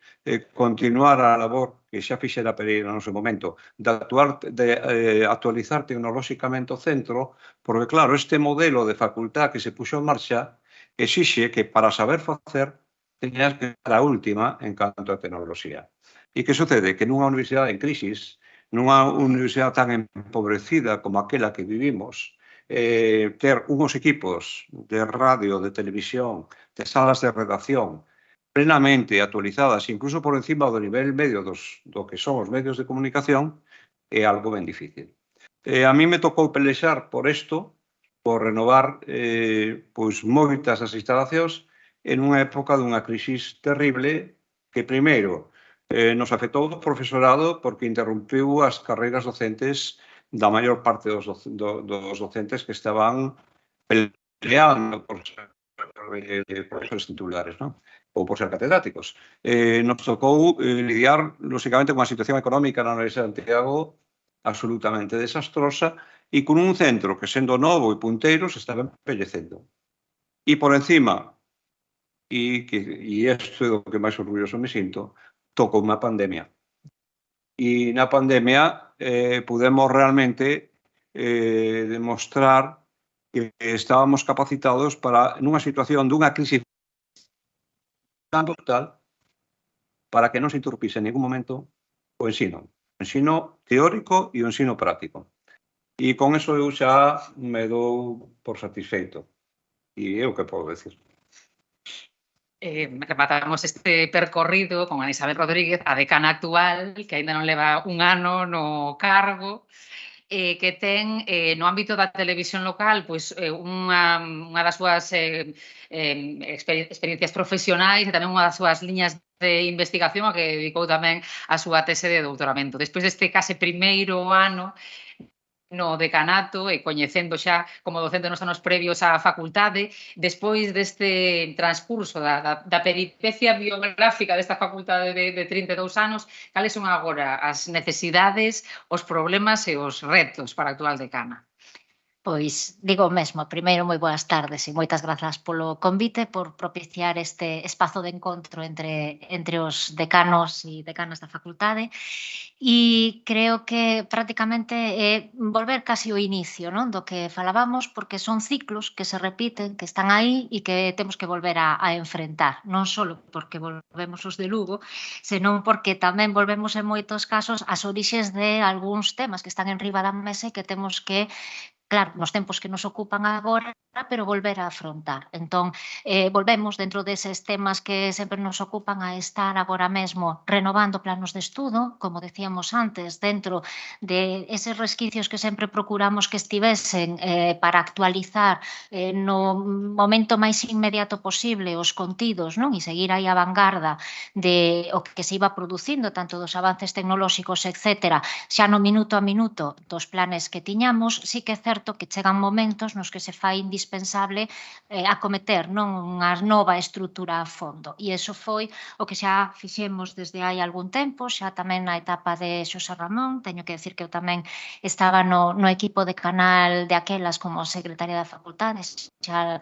continuar a labor que xa fixera Pereira no seu momento, de actualizar tecnolóxicamente o centro, porque, claro, este modelo de facultad que se puxo en marcha exixe que, para saber facer, teñas que ser a última en canto a tecnoloxía. E que sucede? Que nunha universidade en crisis, nunha universidade tan empobrecida como aquela que vivimos, ter unhos equipos de radio, de televisión, de salas de redacción plenamente actualizadas, incluso por encima do nivel medio do que son os medios de comunicación, é algo ben difícil. A mí me tocou pelexar por isto, por renovar moitas das instalacións en unha época dunha crisis terrible que, primeiro, nos afectou o profesorado porque interrompiu as carreiras docentes da maior parte dos docentes que estaban peleando por ser profesores titulares, ou por ser catedráticos. Nos tocou lidiar, lógicamente, con unha situación económica na Universidade de Santiago absolutamente desastrosa e con un centro que, sendo novo e punteiro, se estaba empellecendo. E por encima, e isto é do que máis orgulloso me sinto, tocou unha pandemia. E na pandemia pudemos realmente demostrar que estábamos capacitados para, nunha situación dunha crise tan brutal, para que non se interrumpise en ningún momento o ensino teórico e o ensino práctico. E con eso eu xa me dou por satisfeito. E é o que podo decir. Rematamos este percorrido con Ana Isabel Rodríguez, a decana actual, que aínda non leva un ano no cargo, que ten no ámbito da televisión local pois unha das súas experiencias profesionais e tamén unha das súas liñas de investigación a que dedicou tamén a súa tese de doutoramento. Despois deste case primeiro ano no decanato e coñecendo xa como docente nos anos previos á facultade, despois deste transcurso da peripecia biográfica desta facultade de 32 anos, cales son agora as necesidades, os problemas e os retos para a actual decana? Pois digo o mesmo, primeiro moi boas tardes e moitas grazas polo convite, por propiciar este espazo de encontro entre os decanos e decanas da facultade. E creo que prácticamente é volver casi ao inicio, non, do que falábamos, porque son ciclos que se repiten, que están aí e que temos que volver a enfrentar, non só porque volvemos os de Lugo, senón porque tamén volvemos en moitos casos ás orixes de algúns temas que están en riba da mesa e que temos que, claro, nos tempos que nos ocupan agora, pero volver a afrontar. Entón, volvemos dentro deses temas que sempre nos ocupan a estar agora mesmo renovando planos de estudo, como decíamos antes, dentro de eses resquicios que sempre procuramos que estivesen para actualizar no momento máis inmediato posible os contidos, non? E seguir aí a vanguarda de o que se iba producindo, tanto dos avances tecnolóxicos, etc., xa no minuto a minuto dos planes que tiñamos. Sí que é certo que chegan momentos nos que se fai indispensable acometer, non, unha nova estrutura a fondo. E iso foi o que xa fixemos desde hai algún tempo, xa tamén na etapa de Xosé Ramón. Teño que decir que eu tamén estaba no equipo de canal de aquelas como secretaria da facultade, xa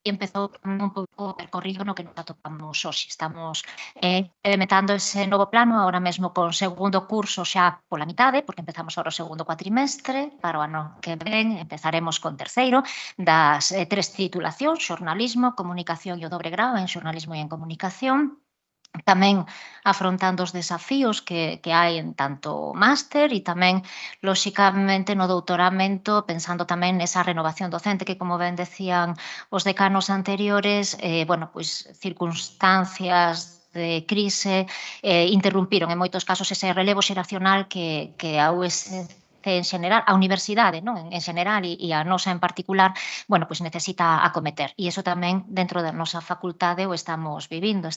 e empezou un pouco o percorrido no que nos atopamos hoxe. Estamos implementando ese novo plano agora mesmo con segundo curso xa pola mitade, porque empezamos agora o segundo cuatrimestre, para o ano que ven empezaremos con terceiro das 3 titulacións: xornalismo, comunicación e o dobre grao en xornalismo e en comunicación. Tamén afrontando os desafíos que hai en tanto máster e tamén, lóxicamente, no doutoramento, pensando tamén nesa renovación docente que, como ben decían os decanos anteriores, pois circunstancias de crise interrumpiron en moitos casos ese relevo xeracional que a USC en xeral, a universidade, non, en xeral e a nosa en particular, pois necesita acometer. E iso tamén dentro da nosa facultade o estamos vivindo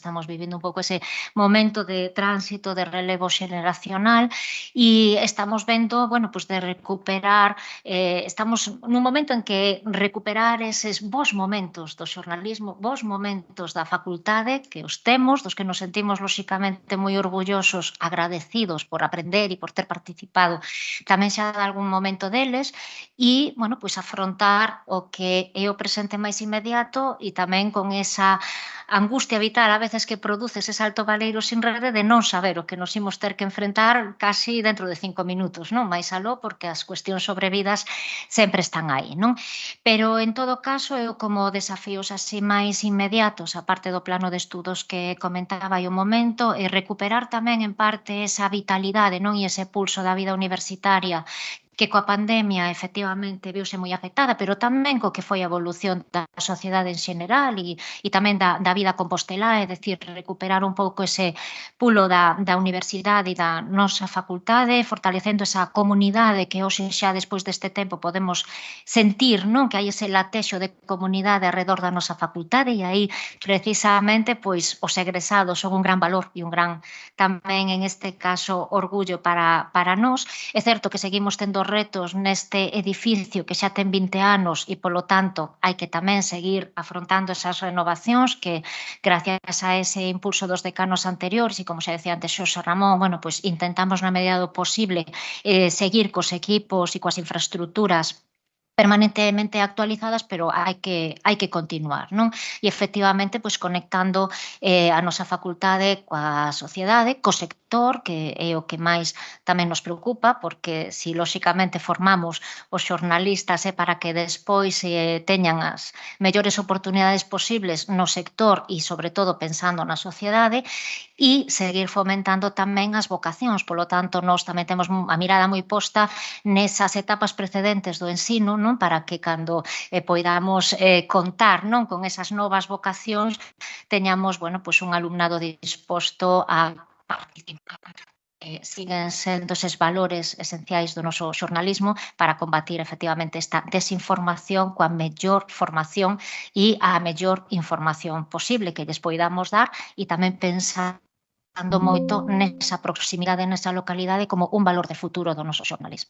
un pouco ese momento de tránsito, de relevo xeracional e estamos vendo, pois de recuperar, estamos nun momento en que recuperar eses bons momentos do xornalismo, bons momentos da facultade, que os temos, dos que nos sentimos lóxicamente moi orgullosos, agradecidos por aprender e por ter participado tamén xa de algún momento deles e, pois afrontar o que é o presente máis inmediato e tamén con esa angustia vital a veces que produce ese salto baleiro sin rede de non saber o que nos imos ter que enfrentar casi dentro de 5 minutos, non? Mais aló, porque as cuestións sobrevidas sempre están aí, non? Pero, en todo caso, eu como desafíos así máis inmediatos, a parte do plano de estudos que comentaba hai un momento, é recuperar tamén en parte esa vitalidade, non? E ese pulso da vida universitaria que coa pandemia efectivamente viuse moi afectada, pero tamén co que foi a evolución da sociedade en xeral e tamén da vida compostelá, é dicir, recuperar un pouco ese pulo da universidade e da nosa facultade, fortalecendo esa comunidade que hoxe xa despois deste tempo podemos sentir, non, que hai ese latexo de comunidade alrededor da nosa facultade e aí precisamente pois os egresados son un gran valor e un gran tamén en este caso orgullo para nós. É certo que seguimos tendo retos neste edificio que xa ten 20 anos e, polo tanto, hai que tamén seguir afrontando esas renovacións que, gracias a ese impulso dos decanos anteriores e, como xa decía antes Xosé Ramón, pois intentamos na medida do posible seguir cos equipos e coas infraestructuras permanentemente actualizadas, pero hai que continuar, non? E efectivamente, pois conectando a nosa facultade coa sociedade, co sector, que é o que máis tamén nos preocupa, porque si lóxicamente formamos os xornalistas para que despois teñan as mellores oportunidades posibles no sector e, sobre todo, pensando na sociedade, e seguir fomentando tamén as vocacións. Polo tanto, nós tamén temos a mirada moi posta nesas etapas precedentes do ensino, non, para que cando poidamos contar, non, con esas novas vocacións teñamos, bueno, pois un alumnado disposto a participar. Siguen sendo eses valores esenciais do noso xornalismo para combatir efectivamente esta desinformación coa mellor formación e a mellor información posible que lles poidamos dar, e tamén pensando moito nesa proximidade, nesa localidade como un valor de futuro do noso xornalismo.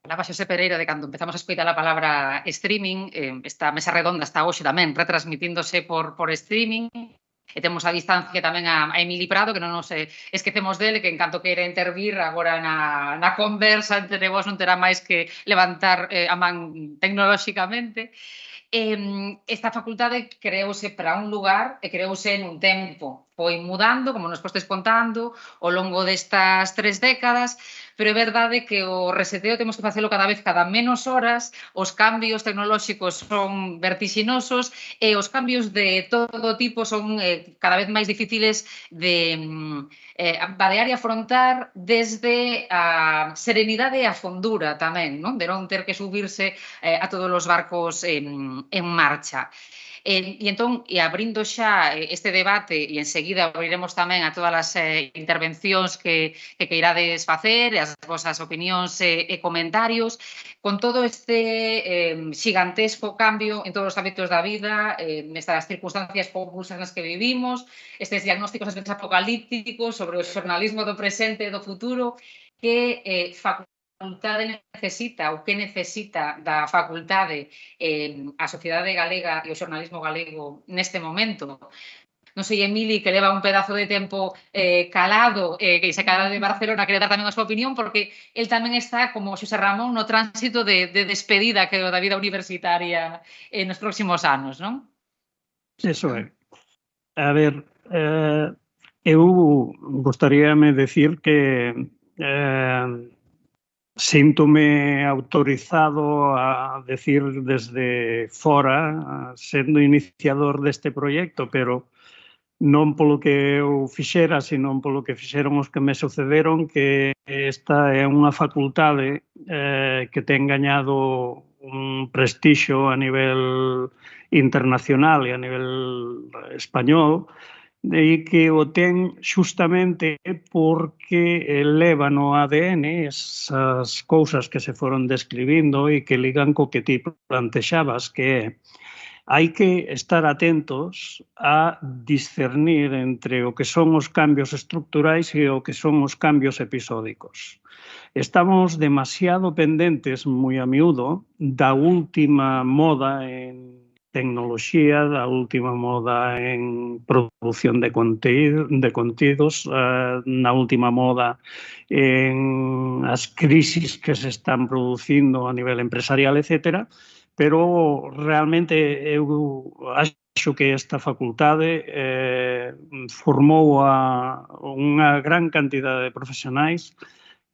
Falaba Xosé Pereira de cando empezamos a escoitar a palabra streaming, esta mesa redonda está hoxe tamén retransmitíndose por streaming, e temos a distancia tamén a Emili Prado, que non nos esquecemos dele, que en canto queira intervir agora na conversa entre vos non terá máis que levantar a man tecnolóxicamente. Esta facultade creouse para un lugar e creouse nun tempo. Foi mudando, como nos postes contando, ao longo destas 3 décadas, pero é verdade que o reseteo temos que facelo cada vez cada menos horas, os cambios tecnolóxicos son vertixinosos e os cambios de todo tipo son cada vez máis difíciles de vadear e afrontar desde a serenidade e a fondura tamén, non? De non ter que subirse a todos os barcos en marcha. E entón, abrindo xa este debate, e enseguida abriremos tamén a todas as intervencións que queirades facer, as vosas opinións e comentarios, con todo este xigantesco cambio en todos os ámbitos da vida, nestas circunstancias convulsas nas que vivimos, estes diagnósticos apocalípticos sobre o xornalismo do presente e do futuro, que facultade necesita ou que necesita da facultade a sociedade galega e o xornalismo galego neste momento. Non sei, Emili, que leva un pedazo de tempo calado, que se acaba de Barcelona, quere dar tamén a súa opinión, porque el tamén está, como Xosé Ramón, no tránsito de despedida que é o da vida universitaria nos próximos anos, non? Eso é. A ver, eu gostaríame decir que síntome autorizado a decir desde fora, sendo iniciador deste proxecto, pero non polo que eu fixera, sino polo que fixeron os que me sucederon, que esta é unha facultade que ten gañado un prestixio a nivel internacional e a nivel español, e que o ten xustamente porque leva no ADN esas cousas que se foron describindo e que ligan co que ti plantexabas, que é hai que estar atentos a discernir entre o que son os cambios estructurais e o que son os cambios episódicos. Estamos demasiado pendentes, moi a miúdo, da última moda en tecnoloxía, da última moda en produción de contidos, na última moda en as crisis que se están producindo a nivel empresarial, etcétera, pero realmente eu acho que esta facultade formou a unha gran cantidade de profesionais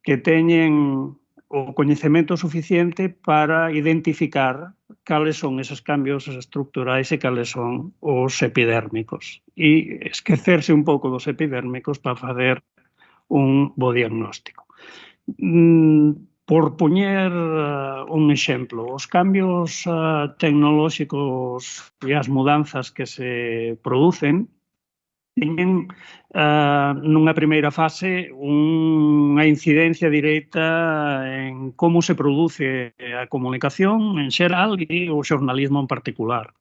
que teñen o coñecemento suficiente para identificar cales son esos cambios estructurais e cales son os epidérmicos. E esquecerse un pouco dos epidérmicos para fazer un bo diagnóstico. Por poñer un exemplo, os cambios tecnolóxicos e as mudanzas que se producen teñen nunha primeira fase unha incidencia directa en como se produce a comunicación en xeral e o xornalismo en particular.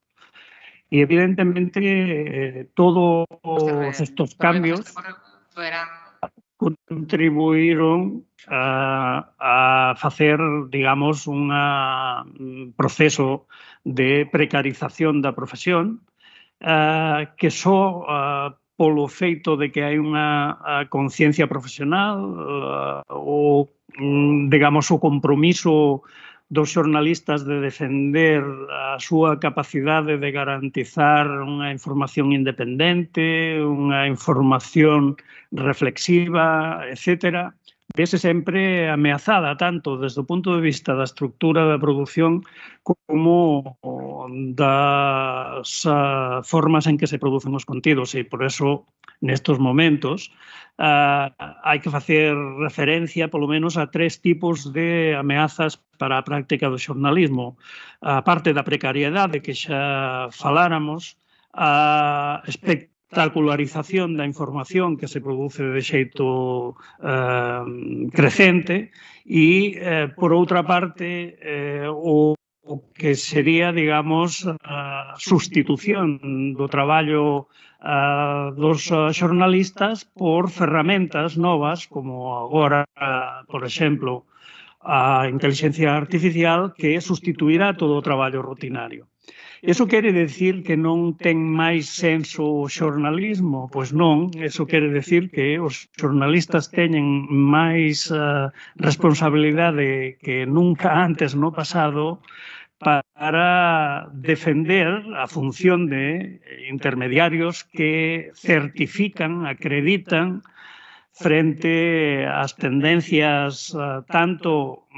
E evidentemente todos estes cambios contribuíron a facer, digamos, un proceso de precarización da profesión que só polo feito de que hai unha conciencia profesional ou, digamos, o compromiso dos xornalistas de defender a súa capacidade de garantizar unha información independente, unha información reflexiva, etc., vese sempre ameazada tanto desde o punto de vista da estructura da produción como das formas en que se producen os contidos, e por eso nestos momentos hai que facer referencia polo menos a 3 tipos de ameazas para a práctica do xornalismo. A parte da precariedade que xa faláramos, a espectacularización da información que se produce de xeito crecente e, por outra parte, o que sería, digamos, a sustitución do traballo dos xornalistas por ferramentas novas, como agora, por exemplo, a inteligencia artificial, que sustituirá todo o traballo rutinario. Iso quere decir que non ten máis senso o xornalismo? Pois non, iso quere decir que os xornalistas teñen máis responsabilidade que nunca antes no pasado para defender a función de intermediarios que certifican, acreditan frente ás tendencias tanto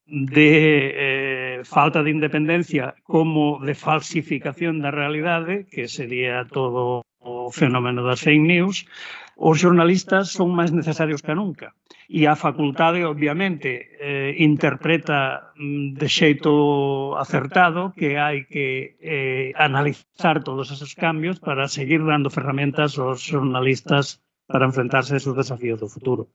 de falta de independencia como de falsificación da realidade, que sería todo o fenómeno das fake news. Os xornalistas son máis necesarios que nunca. E a facultade, obviamente, interpreta de xeito acertado que hai que analizar todos esos cambios para seguir dando ferramentas aos xornalistas para enfrentarse a esos desafíos do futuro.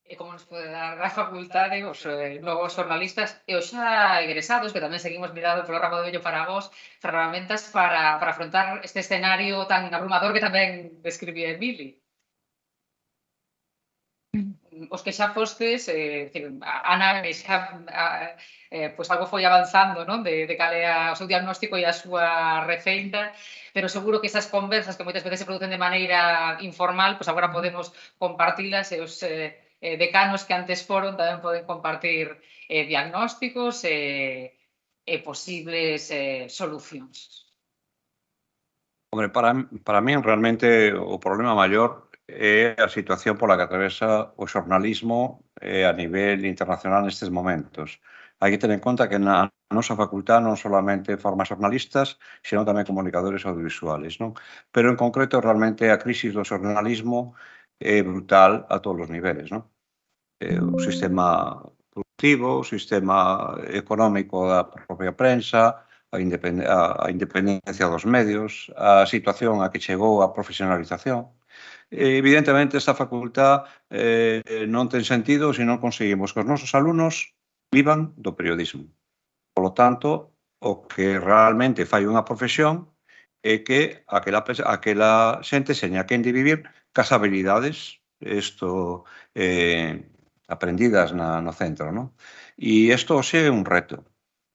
E como nos pode dar a facultade os novos xornalistas e os xa egresados, que tamén seguimos mirando polo ramo de vello para vos, ferramentas para afrontar este escenario tan abrumador que tamén describía Emili? Os que xa fostes, Ana, xa pois algo foi avanzando, non? De cal é o seu diagnóstico e a súa receita, pero seguro que esas conversas que moitas veces se producen de maneira informal, pois agora podemos compartilas e os decanos que antes foron tamén poden compartir diagnósticos e posibles solucións. Hombre, para min realmente o problema maior é a situación pola que atravesa o xornalismo a nivel internacional nestes momentos. Hai que ter en conta que na nosa facultad non solamente forma xornalistas, senón tamén comunicadores audiovisuales, non? Pero en concreto realmente a crisis do xornalismo é brutal a todos os niveles, non? O sistema productivo, o sistema económico da propia prensa, a independencia dos medios, a situación a que chegou a profesionalización. Evidentemente, esta facultad non ten sentido se non conseguimos que os nosos alumnos vivan do periodismo. Por lo tanto, o que realmente fai unha profesión é que aquela xente seña quen de vivir cas habilidades aprendidas no centro, non? E isto hoxe é un reto.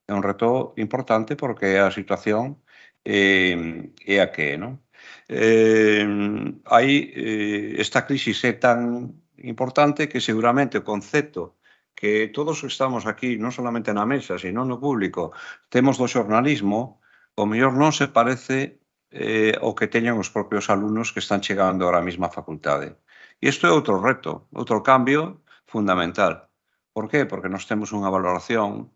É un reto importante porque a situación é a que é, non? Esta crisis é tan importante que seguramente o concepto que todos estamos aquí, non solamente na mesa, sino no público, temos do xornalismo, o mellor non se parece ao que teñen os propios alumnos que están chegando ahora mesmo á facultade. E isto é outro reto, outro cambio fundamental. Por qué? Porque nós temos unha valoración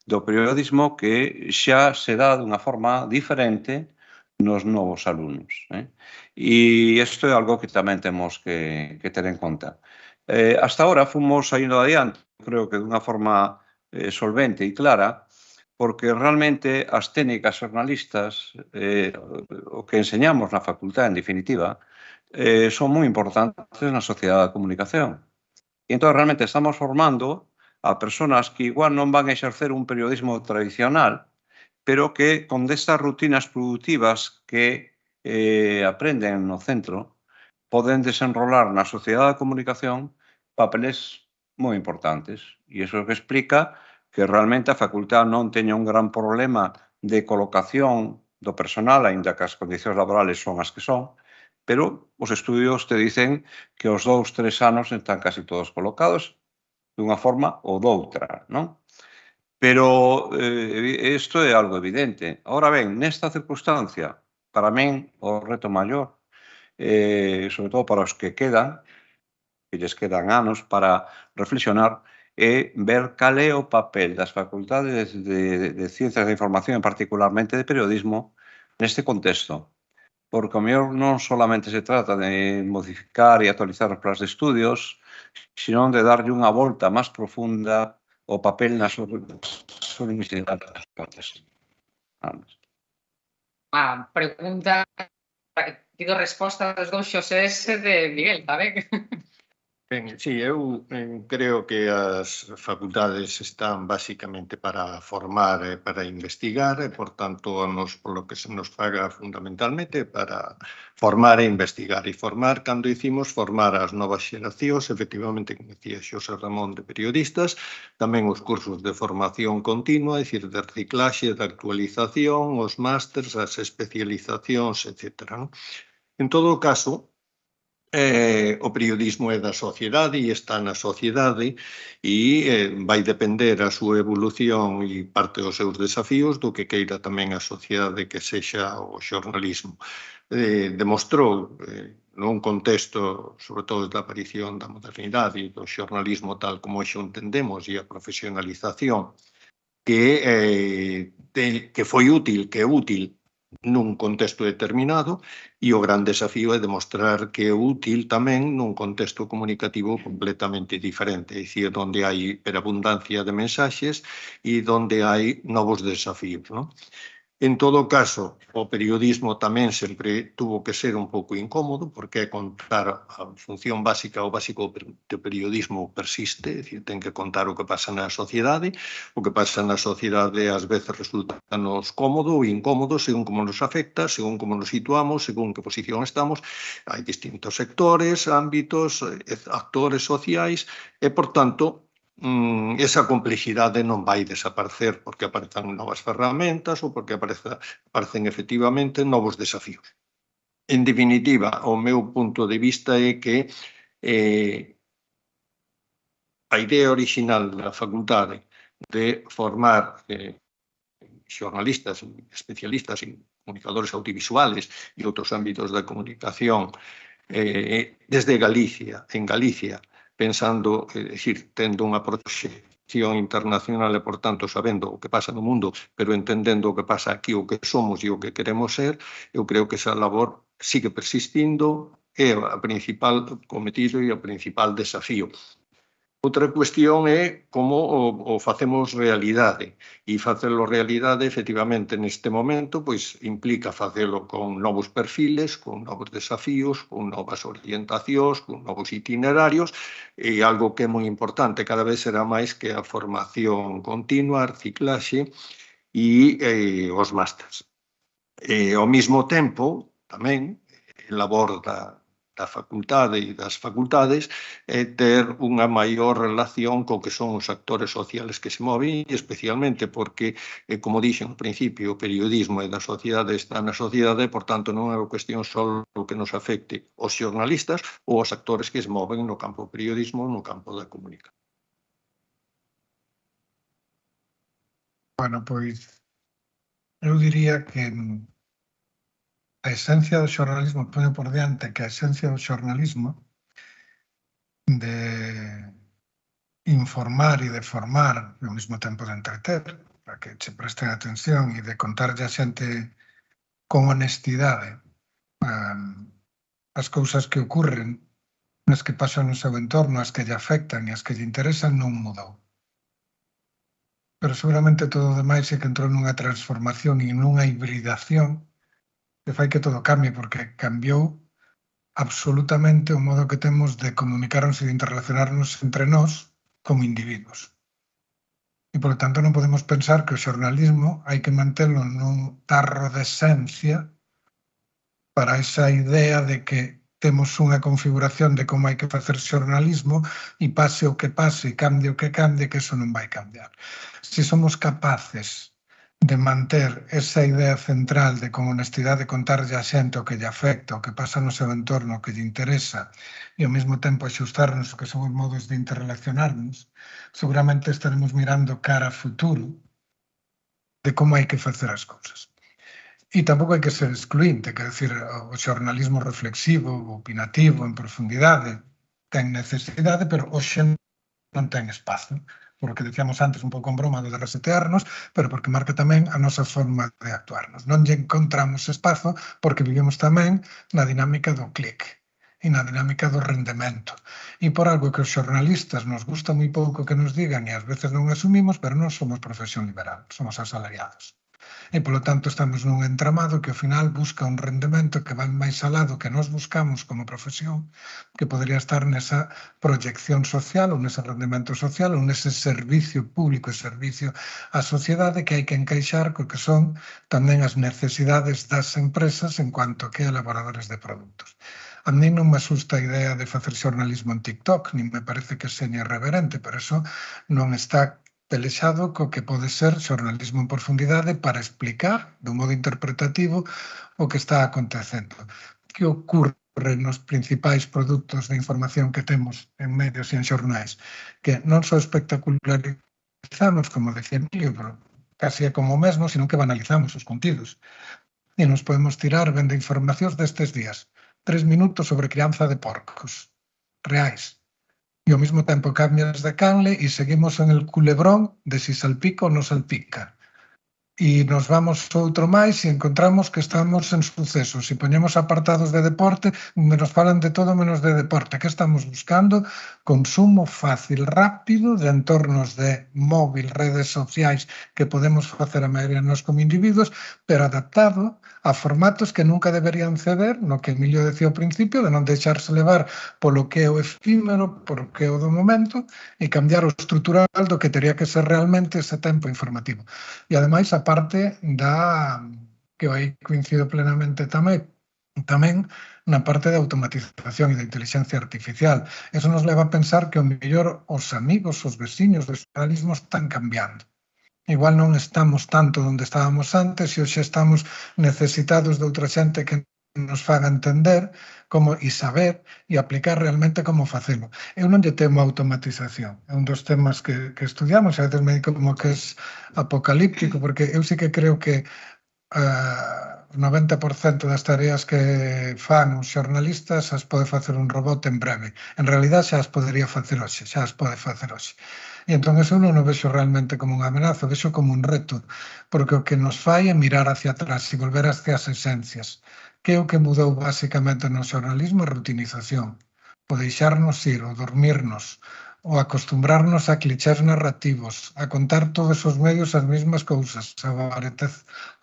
do periodismo que xa se dá dunha forma diferente nos novos alumnos. E isto é algo que tamén temos que ter en conta. Hasta ahora fomos saindo adiante, creo que dunha forma solvente e clara, porque realmente as técnicas xornalistas, o que enseñamos na facultad, en definitiva, son moi importantes na sociedade da comunicación. E entón, realmente, estamos formando a persoas que igual non van a exercer un periodismo tradicional, pero que con destas rutinas productivas que aprenden no centro, poden desenrolar na sociedade da comunicación papeles moi importantes. E iso que explica que realmente a facultad non teña un gran problema de colocación do personal, aínda que as condicións laborales son as que son, pero os estudios te dicen que os 2-3 anos están casi todos colocados, dunha forma ou doutra, non? Pero isto é algo evidente. Ahora ben, nesta circunstancia, para min, o reto maior, sobre todo para os que quedan, que lles quedan anos para reflexionar, é ver cal é o papel das facultades de Ciencias da Información, e particularmente de Periodismo, neste contexto. Porque o mellor non solamente se trata de modificar e actualizar os plans de estudios, sino de darlle unha volta máis profunda o papel nas universidades. A pregunta, pido resposta dos dous Xosés de Miguel, tamén. Ben, sí, eu creo que as facultades están basicamente para formar e para investigar e, por tanto, polo que se nos paga fundamentalmente para formar e investigar. E formar, cando dicimos formar as novas xeracións, efectivamente, como decía Xosé Ramón, de periodistas, tamén os cursos de formación continua, é dicir, de reciclaxe, de actualización, os másters, as especializacións, etc. En todo caso, o periodismo é da sociedade e está na sociedade e vai depender a súa evolución e parte dos seus desafíos do que queira tamén a sociedade que sexa o xornalismo. Demostrou nun contexto, sobre todo da aparición da modernidade e do xornalismo tal como hoxe entendemos e a profesionalización, que foi útil, que é útil nun contexto determinado, e o gran desafío é demostrar que é útil tamén nun contexto comunicativo completamente diferente, é dicir, onde hai hiperabundancia de mensaxes e onde hai novos desafíos, non? En todo caso, o periodismo tamén sempre tuvo que ser un pouco incómodo, porque é contar a función básica, o básico do periodismo persiste, é dicir, ten que contar o que pasa na sociedade, o que pasa na sociedade ás veces resulta nos cómodo ou incómodo, según como nos afecta, según como nos situamos, según que posición estamos. Hai distintos sectores, ámbitos, actores sociais, e, por tanto, esa complexidade non vai desaparecer porque aparezan novas ferramentas ou porque aparecen efectivamente novos desafíos. En definitiva, o meu punto de vista é que a idea original da facultade de formar xornalistas, especialistas en comunicadores audiovisuales e outros ámbitos da comunicación desde Galicia, en Galicia, pensando, é dicir, tendo unha proxección internacional e, por tanto, sabendo o que pasa no mundo, pero entendendo o que pasa aquí, o que somos e o que queremos ser, eu creo que esa labor sigue persistindo, é a principal cometido e o principal desafío. Outra cuestión é como o facemos realidade, e facelo realidade, efectivamente, neste momento, pois implica facelo con novos perfiles, con novos desafíos, con novas orientacións, con novos itinerarios, e algo que é moi importante, cada vez será máis que a formación continua, a reciclaxe e os másters. Ao mesmo tempo, tamén, a labor da facultade e das facultades é ter unha maior relación co que son os actores sociales que se moven, especialmente porque, como dixen ao principio, o periodismo é da sociedade, está na sociedade, por tanto non é unha cuestión só que nos afecte os xornalistas ou os actores que se moven no campo do periodismo, no campo da comunicación. Bueno, pois eu diría que a esencia do xornalismo pone por diante que a esencia do xornalismo de informar e de formar ao mesmo tempo de entreter, para que che presten atención e de contarlle a xente con honestidade as cousas que ocurren, as que pasan no seu entorno, as que lle afectan e as que lle interesan, non mudou. Pero seguramente todo o demais é que entrou nunha transformación e nunha hibridación que fai que todo cambie, porque cambiou absolutamente o modo que temos de comunicarnos e de interrelacionarnos entre nós como individuos. E, por tanto, non podemos pensar que o xornalismo hai que mantelo nun tarro de esencia para esa idea de que temos unha configuración de como hai que facer xornalismo e pase o que pase, cambie o que cambie, que eso non vai cambiar. Se somos capaces de manter esa idea central de con honestidade contarlle a xente o que lle afecta, o que pasa no seu entorno, o que lle interesa, e ao mesmo tempo axustarnos o que son os modos de interrelacionarnos, seguramente estaremos mirando cara a futuro de como hai que facer as cousas. E tampouco hai que ser excluinte, quer decir, o xornalismo reflexivo, o opinativo, en profundidade, ten necesidade, pero hoxe non ten espazo. Por o que decíamos antes, un pouco en broma de resetearnos, pero porque marca tamén a nosa forma de actuarnos. Non lle encontramos espazo porque vivimos tamén na dinámica do clic e na dinámica do rendemento. E por algo que os xornalistas nos gusta moi pouco que nos digan e ás veces non asumimos, pero non somos profesión liberal, somos asalariados. E, polo tanto, estamos nun entramado que ao final busca un rendemento que vai máis alá do que nos buscamos como profesión, que podría estar nesa proyección social ou nese rendemento social ou nese servicio público e servicio á sociedade que hai que encaixar co que son tamén as necesidades das empresas en cuanto que elaboradores de produtos. A mí non me asusta a idea de facer xornalismo en TikTok, nin me parece que seña irreverente, pero eso non está pelexado co que pode ser xornalismo en profundidade para explicar, dun modo interpretativo, o que está acontecendo. Que ocorre nos principais produtos de información que temos en medios e en xornais? Que non só espectacularizamos, como decía Emilio, pero casi é como o mesmo, sino que banalizamos os contidos. E nos podemos tirar ben de informacións destes días. 3 minutos sobre crianza de porcos reais. E ao mesmo tempo cambias de canle e seguimos en el culebrón de si salpica ou non salpica. E nos vamos outro máis e encontramos que estamos en sucesos. E poñemos apartados de deporte, onde nos falan de todo menos de deporte. Que estamos buscando? Consumo fácil, rápido, de entornos de móvil, redes sociais que podemos facer a maioría nós como individuos, pero adaptado a formatos que nunca deberían ceder, no que Emilio decía ao principio, de non deixarse levar polo que é o efímero, polo que é o do momento, e cambiar o estrutural do que teria que ser realmente ese tempo informativo. E ademais, a parte da, que aí coincido plenamente tamén na parte de automatización e de inteligencia artificial. Eso nos leva a pensar que o mellor os amigos, os veciños do xornalismo están cambiando. Igual non estamos tanto onde estábamos antes e hoxe estamos necesitados de outra xente que nos faga entender como e saber e aplicar realmente como facelo. Eu non lle temo a automatización. É un dos temas que estudiamos, a veces me digo como que é apocalíptico, porque eu sí que creo que o 90% das tareas que fan os xornalistas as pode facer un robot en breve. En realidad xa as podería facer hoxe, xa as pode facer hoxe. E entón eso non o vexo realmente como unha amenaza, o vexo como un reto, porque o que nos fai é mirar hacia atrás e volver hacia as esencias. Que é o que mudou basicamente no xornalismo? A rutinización. O deixarnos ir, o dormirnos, o acostumbrarnos a clichés narrativos, a contar todos os medios as mesmas cousas, a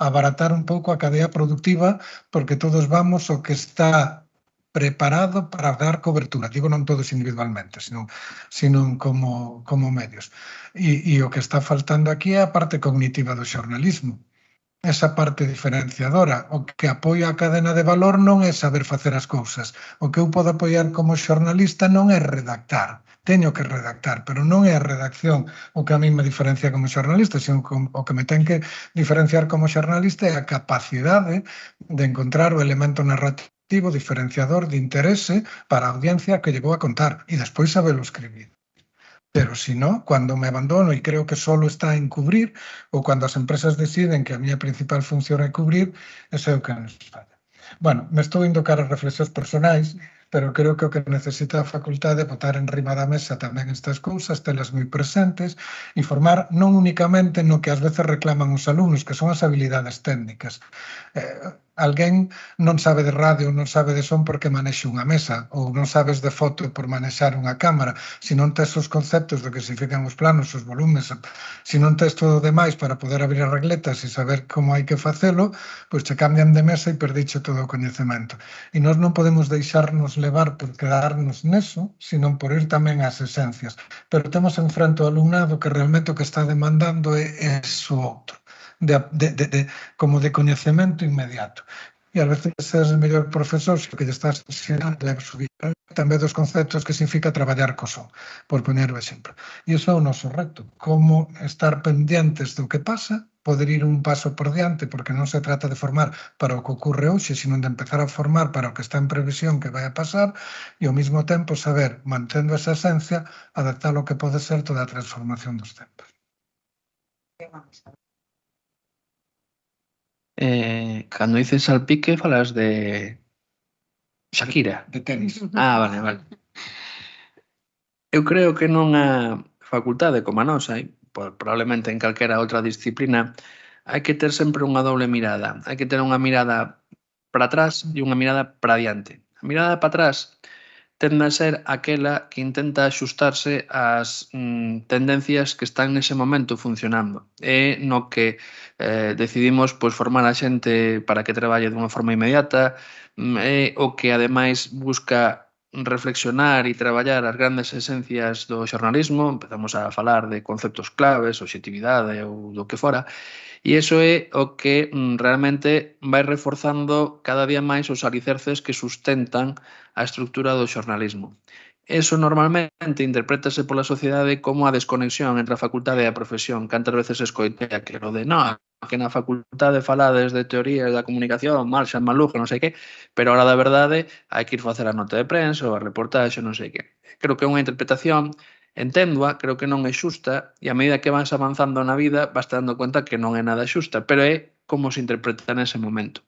abaratar un pouco a cadea productiva, porque todos vamos o que está preparado para dar cobertura. Digo non todos individualmente, sino como medios. E o que está faltando aquí é a parte cognitiva do xornalismo. Esa parte diferenciadora. O que apoia a cadena de valor non é saber facer as cousas. O que eu podo apoiar como xornalista non é redactar. Teño que redactar, pero non é a redacción o que a mí me diferencia como xornalista, sino o que me ten que diferenciar como xornalista é a capacidade de encontrar o elemento narrativo diferenciador de interese para a audiencia que llegou a contar e despois saberlo escribir. Pero si no, cuando me abandono e creo que solo está en cubrir, ou cando as empresas deciden que a miña principal función é cubrir, ese é o que nos falla. Bueno, me estou indo cara a reflexións personais, pero creo que o que necesita a facultade é botar en riba da mesa tamén estas cousas, telas moi presentes e formar non únicamente no que ás veces reclaman os alumnos, que son as habilidades técnicas. Alguén non sabe de radio, non sabe de son porque manexe unha mesa, ou non sabes de foto por manexar unha cámara. Se non tes os conceptos do que significan os planos, os volumes, se non tes todo o demais para poder abrir as regletas e saber como hai que facelo, pois te cambian de mesa e perdiche todo o coñecemento. E nós non podemos deixarnos levar por quedarnos neso, sino por ir tamén ás esencias. Pero temos enfrente o alumnado que realmente o que está demandando é eso outro. Como de coñecemento inmediato. E ás veces és o mellor profesor que lle estás ensinando a subir tamén dos conceptos que significa traballar co son, por poñer o exemplo. E iso é o noso reto, como estar pendentes do que pasa, poder ir un paso por diante, porque non se trata de formar para o que ocorre hoxe, sino de empezar a formar para o que está en previsión que vai a pasar, e ao mesmo tempo saber, mantendo esa esencia, adaptar o que pode ser toda a transformación dos tempos. Cando dices salpique, falas de Shakira. De tenis. Vale, vale. Eu creo que nunha facultade como a nosa, probablemente en calquera outra disciplina, hai que ter sempre unha doble mirada. Hai que ter unha mirada para atrás e unha mirada para diante. A mirada para atrás tende a ser aquela que intenta axustarse ás tendencias que están nese momento funcionando. É no que decidimos formar a xente para que traballe dunha forma inmediata, é o que ademais busca reflexionar e traballar as grandes esencias do xornalismo. Empezamos a falar de conceptos claves, objetividade ou do que fora, e iso é o que realmente vai reforzando cada día máis os alicerces que sustentan a estrutura do xornalismo. Eso normalmente interprétase pola sociedade como a desconexión entre a facultade e a profesión. Cantas veces escoitei aquilo de que na facultade falades de teorías da comunicación, Marshall, Maluja, non sei que, pero a hora da verdade hai que ir facer a nota de prensa ou a reportaxe, non sei que. Creo que é unha interpretación, enténdoa, creo que non é xusta, e a medida que vas avanzando na vida vas te dando conta que non é nada xusta, pero é como se interpreta nese momento.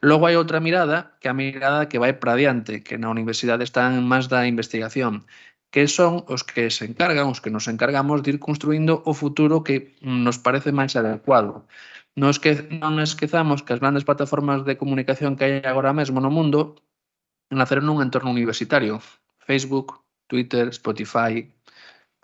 Logo hai outra mirada, que é a mirada que vai para diante, que na universidade están máis da investigación, que son os que se encargan, os que nos encargamos de ir construindo o futuro que nos parece máis adecuado. Non esquezamos que as grandes plataformas de comunicación que hai agora mesmo no mundo naceron nun entorno universitario. Facebook, Twitter, Spotify,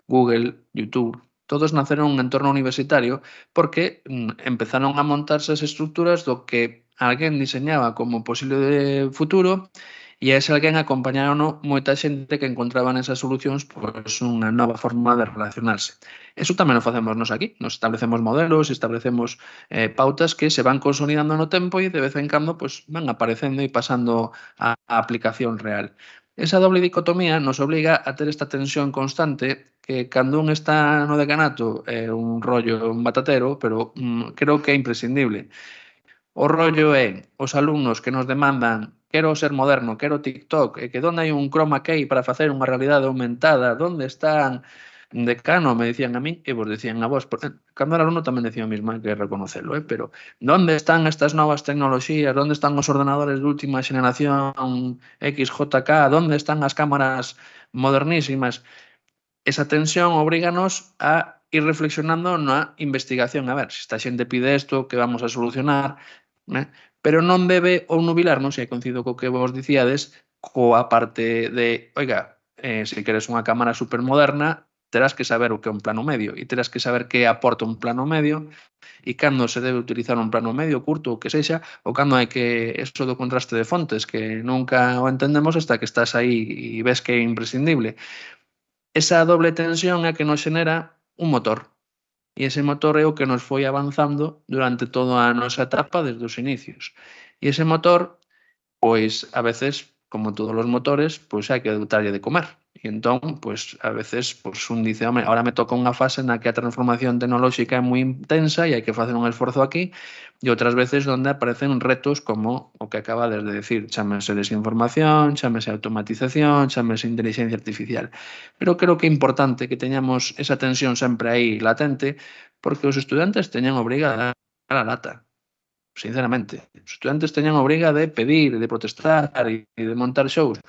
Google, YouTube, todos naceron nun entorno universitario porque empezaron a montarse as estructuras do que alguén diseñaba como posible futuro, e a ese alguén acompañaron moita xente que encontraba nesas solucións unha nova forma de relacionarse. Eso tamén o facemos nos aquí. Nos establecemos modelos, establecemos pautas que se van consolidando no tempo e de vez en cando van aparecendo e pasando a aplicación real. Esa doble dicotomía nos obliga a ter esta tensión constante que cando un está no decanato é un rollo, un batatero, pero creo que é imprescindible. O rollo é os alumnos que nos demandan quero ser moderno, quero TikTok, e que onde hai un chroma key para facer unha realidade aumentada, onde están decano, me dicían a mí, e vos decían a vos, cando era alumno tamén decía o mismo, hai que reconocelo, pero onde están estas novas tecnoloxías, onde están os ordenadores de última xeneración XJK, onde están as cámaras modernísimas? Esa tensión obríganos a ir reflexionando na investigación, a ver, se esta xente pide isto, que vamos a solucionar, pero non debe obnubilarnos, e coincido co que vos dicíades, coa parte de, oiga, se queres unha cámara supermoderna, terás que saber o que é un plano medio, e terás que saber que aporta un plano medio, e cando se debe utilizar un plano medio, curto, o que sexa, ou cando hai que, eso do contraste de fontes, que nunca o entendemos hasta que estás aí e ves que é imprescindible. Esa doble tensión é que nos xenera un motor. E ese motor é o que nos foi avanzando durante toda a nosa etapa desde os inicios. E ese motor, a veces, como todos os motores, hai que darlle de comer. E entón, a veces, un dice, home, ahora me toca unha fase na que a transformación tecnolóxica é moi intensa e hai que facer un esforzo aquí, e outras veces onde aparecen retos como o que acabades de decir, chámese desinformación, chámese automatización, chámese inteligencia artificial. Pero creo que é importante que teñamos esa tensión sempre aí latente, porque os estudantes teñen obriga de dar a lata. Sinceramente, os estudantes teñen obriga de pedir, de protestar e de montar shows.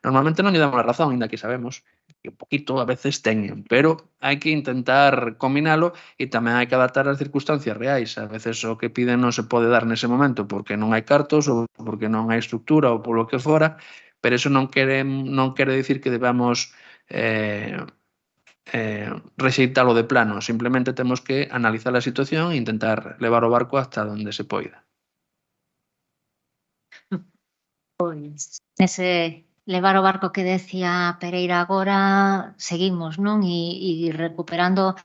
Normalmente non lle damos a razón, ainda que sabemos que un poquito a veces teñen, pero hai que intentar combinalo e tamén hai que adaptar as circunstancias reais. A veces o que piden non se pode dar nese momento porque non hai cartos ou porque non hai estructura ou polo que fora, pero eso non quere dicir que debamos rexeitalo de plano. Simplemente temos que analizar a situación e intentar levar o barco hasta onde se poida. Pois, nese levar o barco que decía Pereira agora, seguimos, non? E recuperando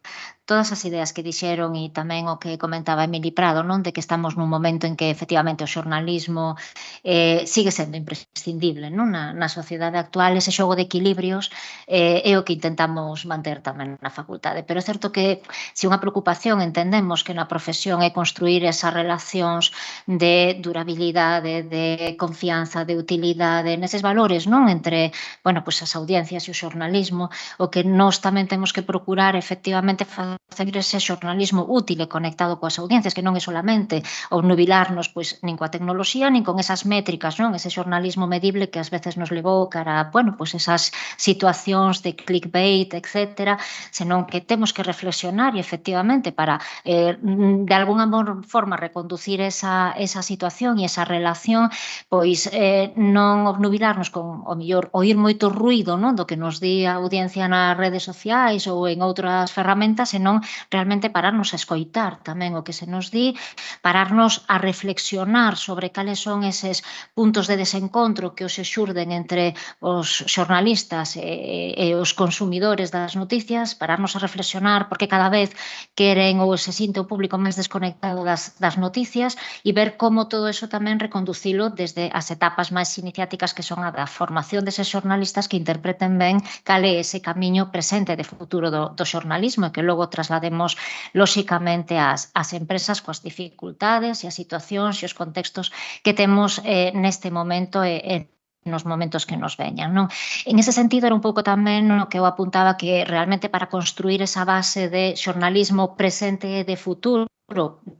todas as ideas que dixeron e tamén o que comentaba Emili Prado, non, de que estamos nun momento en que efectivamente o xornalismo sigue sendo imprescindible, non, na sociedade actual. Ese xogo de equilibrios é o que intentamos manter tamén na facultade, pero é certo que se unha preocupación entendemos que na profesión é construir esas relacións de durabilidade, de confianza, de utilidade, neses valores, non, entre, bueno, pois as audiencias e o xornalismo, o que nós tamén temos que procurar efectivamente facer ese xornalismo útil e conectado coas audiencias, que non é solamente obnubilarnos pois nin coa tecnoloxía, nin con esas métricas, non, ese xornalismo medible que ás veces nos levou cara, bueno, pois esas situacións de clickbait, etcétera, senón que temos que reflexionar e efectivamente para de alguna forma reconducir esa situación e esa relación, pois non obnubilarnos con o mellor oír moito ruído, non, do que nos di a audiencia nas redes sociais ou en outras ferramentas, senón realmente pararnos a escoitar tamén o que se nos di, pararnos a reflexionar sobre cales son eses puntos de desencontro que hoxe xurden entre os xornalistas e os consumidores das noticias, pararnos a reflexionar porque cada vez queren ou se sinte o público máis desconectado das noticias e ver como todo eso tamén reconducilo desde as etapas máis iniciáticas que son a da formación deses xornalistas que interpreten ben cal é ese camiño presente de futuro do xornalismo e que logo traslademos lóxicamente ás empresas coas dificultades e as situacións e os contextos que temos neste momento e nos momentos que nos veñan, non? En ese sentido, era un pouco tamén no que eu apuntaba que realmente para construir esa base de xornalismo presente e de futuro,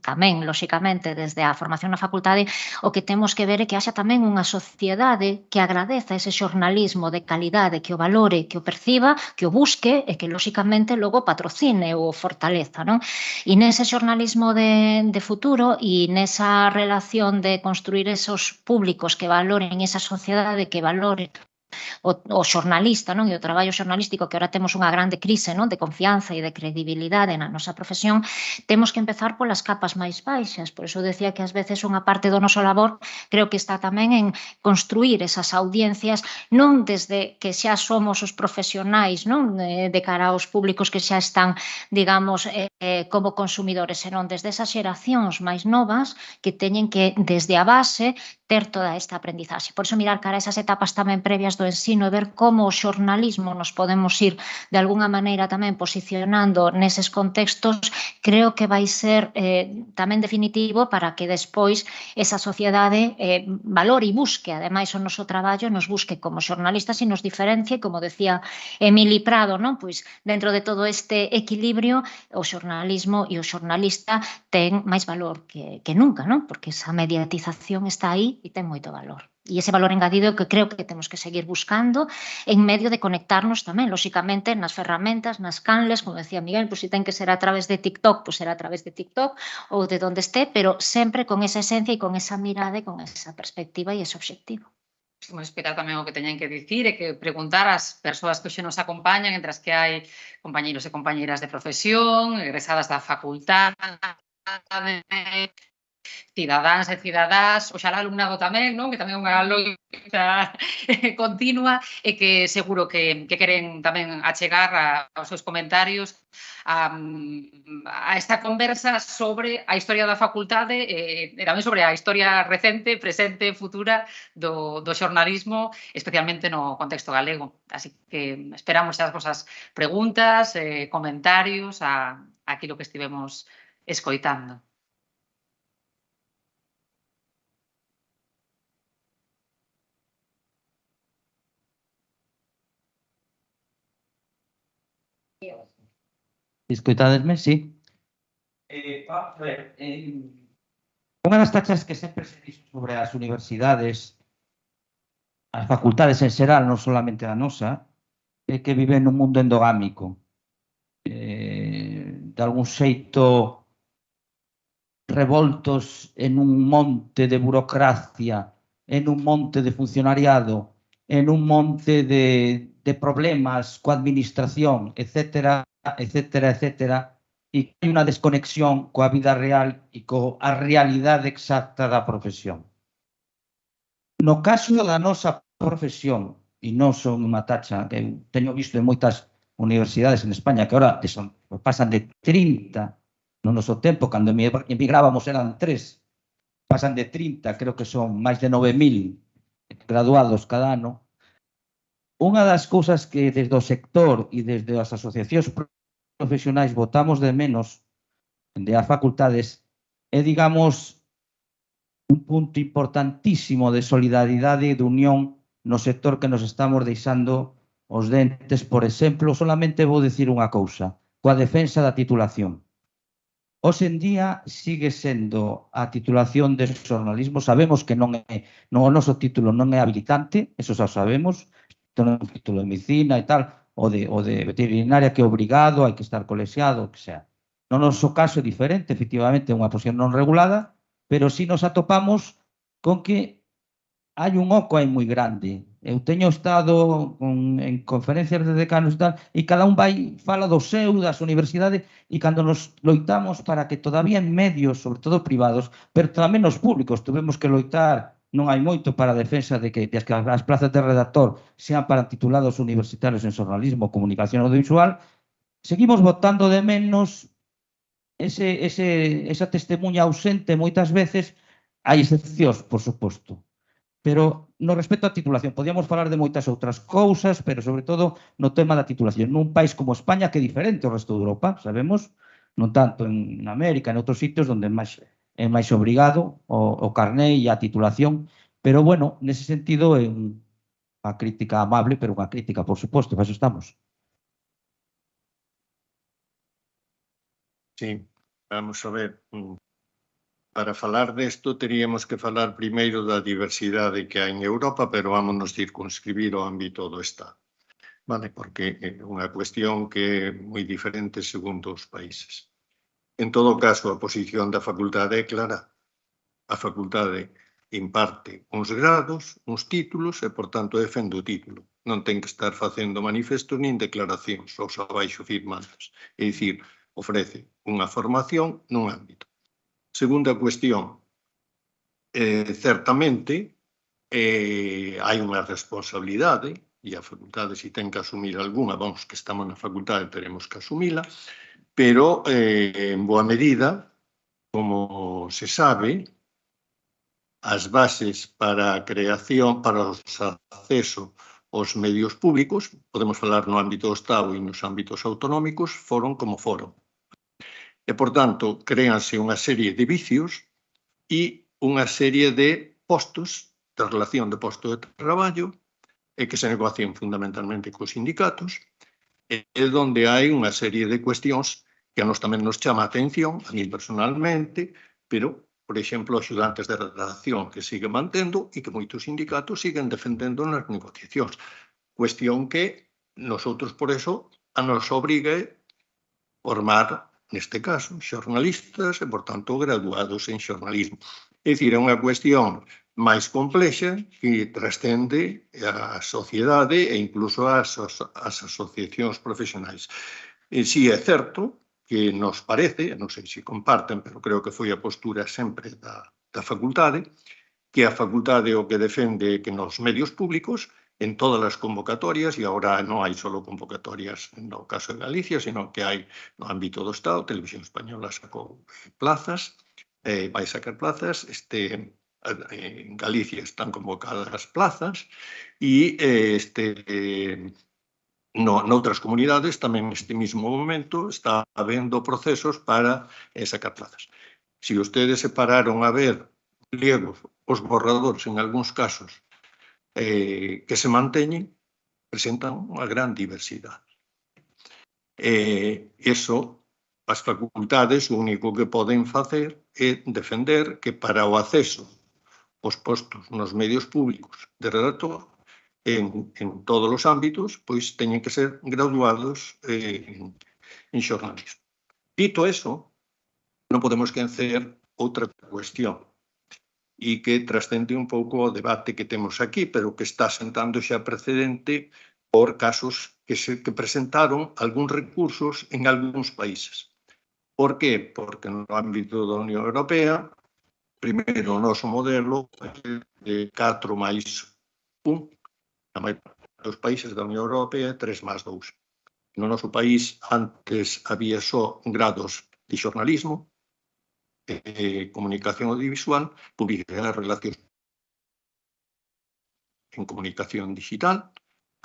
tamén, lóxicamente, desde a formación na facultade, o que temos que ver é que haxa tamén unha sociedade que agradeza ese xornalismo de calidade, que o valore, que o perciba, que o busque e que, lóxicamente, logo patrocine ou fortaleza, non? E nese xornalismo de futuro e nesa relación de construir esos públicos que valoren esa sociedade, que valore o xornalista, non, e o traballo xornalístico, que agora temos unha grande crise, non, de confianza e de credibilidade na nosa profesión, temos que empezar polas capas máis baixas. Por iso decía que ás veces unha parte do noso labor creo que está tamén en construir esas audiencias non desde que xa somos os profesionais, non, de cara aos públicos que xa están, digamos, como consumidores, senón desde esas xeracións máis novas que teñen que desde a base ter toda esta aprendizaxe. Por iso mirar cara a esas etapas tamén previas do ensino e ver como o xornalismo nos podemos ir de alguna maneira tamén posicionando neses contextos, creo que vai ser tamén definitivo para que despois esa sociedade valore e busque, ademais, o noso traballo, nos busque como xornalistas e nos diferencie, como decía Emili Prado, non? Pois dentro de todo este equilibrio, o xornalismo e o xornalista ten máis valor que nunca, non? Porque esa mediatización está aí e ten moito valor. E ese valor engadido que creo que temos que seguir buscando en medio de conectarnos tamén, lóxicamente, nas ferramentas, nas canles, como decía Miguel, pois se ten que ser a través de TikTok, pois será a través de TikTok ou de donde esté, pero sempre con esa esencia e con esa mirada e con esa perspectiva e ese obxectivo. Vamos esperar tamén o que teñan que dicir e que preguntar ás persoas que hoxe nos acompañan, entre as que hai compañeiros e compañeiras de profesión, egresadas da facultade, cidadáns e cidadás, oxalá alumnado tamén, non? Que tamén é unha loita continua e que seguro que queren tamén achegar aos seus comentarios a esta conversa sobre a historia da facultade e tamén sobre a historia recente, presente, futura do xornalismo, especialmente no contexto galego. Así que esperamos as vosas preguntas, comentarios a aquilo que estivemos escoitando. Escoitadesme, sí. Unha das taxas que sempre se dixo sobre as universidades, as facultades en xeral, non solamente a nosa, é que viven nun mundo endogámico. De algún xeito revoltos en un monte de burocracia, en un monte de funcionariado, en un monte de problemas coa administración, etcétera, etcétera, etcétera, e hai unha desconexión coa vida real e coa realidade exacta da profesión. No caso da nosa profesión, e non son unha taxa que teño visto en moitas universidades en España, que agora pasan de 30 no noso tempo, cando emigrábamos eran 3, pasan de 30, creo que son máis de 9.000 graduados cada ano. Unha das cousas que desde o sector e desde as asociacións profesionais votamos de menos de as facultades é, digamos, un punto importantísimo de solidaridade e de unión no sector que nos estamos deixando os dentes, por exemplo. Solamente vou dicir unha cousa, coa defensa da titulación. Hoxe en día sigue sendo a titulación de xornalismo, sabemos que non é, o noso título non é habilitante, eso xa sabemos, non é un título de medicina e tal, o de veterinaria que é obrigado, hai que estar colexiado, o que sea. No noso caso é diferente, efectivamente é unha posición non regulada, pero si nos atopamos con que hai un oco aí moi grande. Eu teño estado en conferencias de decanos e tal, e cada un vai fala do seu, das universidades, e cando nos loitamos para que todavía en medios, sobre todo privados, pero tamén nos públicos, tuvemos que loitar, non hai moito para a defensa de que as plazas de redactor sean para titulados universitarios en xornalismo, comunicación audiovisual, seguimos votando de menos esa testemunha ausente moitas veces. Hai excepcións, por suposto. Pero no respecto á titulación, podíamos falar de moitas outras cousas, pero sobre todo no tema da titulación. Nun país como España, que é diferente ao resto de Europa, sabemos, non tanto en América, en outros sitios onde é máis obrigado o carné e a titulación, pero bueno, nese sentido é unha crítica amable, pero unha crítica, por suposto, para eso estamos. Sí, vamos a ver. Para falar desto teríamos que falar primeiro da diversidade que hai en Europa, pero vámonos circunscribir ao ámbito do Estado, vale? Porque é unha cuestión que é moi diferente segundo os países. En todo caso, a posición da facultade é clara. A facultade imparte uns grados, uns títulos, e, por tanto, defende o título. Non ten que estar facendo manifestos nin declaracións aos abaixo firmantes. É dicir, ofrece unha formación nun ámbito. Segunda cuestión, certamente hai unha responsabilidade, e a facultade si ten que asumir algunha, vamos, que estamos na facultade teremos que asumila, pero en boa medida, como se sabe, as bases para a creación, para o acceso aos medios públicos, podemos falar no ámbito do Estado e nos ámbitos autonómicos, foron como foron. E, por tanto, créanse unha serie de vicios e unha serie de postos, de relación de posto de traballo, e que se negocian fundamentalmente cos sindicatos, e onde hai unha serie de cuestións que a nos tamén nos chama a atención, a mí personalmente, pero, por exemplo, axudantes de redacción que siguen mantendo e que moitos sindicatos siguen defendendo nas negociacións. Cuestión que nosotros, por eso, a nos obriga formar, neste caso, xornalistas e, por tanto, graduados en xornalismo. É dicir, é unha cuestión máis complexa que trascende a sociedade e incluso as asociacións profesionais. Si é certo que nos parece, non sei se comparten, pero creo que foi a postura sempre da facultade, que a facultade o que defende que nos medios públicos, en todas as convocatorias, e agora non hai só convocatorias no caso de Galicia, sino que hai no ámbito do Estado, Televisión Española sacou plazas, vai sacar plazas, en Galicia están convocadas plazas, e noutras comunidades tamén neste mesmo momento está habendo procesos para sacar plazas. Se ustedes se pararon a ver pliegos, os borradores en algúns casos, que se manteñen, presentan unha gran diversidade. Eso, as facultades, o único que poden facer é defender que para o acceso aos postos nos medios públicos de redactor, en todos os ámbitos, pois teñen que ser graduados en xornalismo. Dito eso, non podemos esquecer outra cuestión, e que trascende un pouco o debate que temos aquí, pero que está sentando xa precedente por casos que presentaron algúns recursos en algúns países. Por qué? Porque no ámbito da Unión Europea, primeiro, o noso modelo é de 4+1, na maioría dos países da Unión Europea é 3+2. No noso país antes había só grados de xornalismo, comunicación audiovisual, publicidade e relacións en comunicación digital,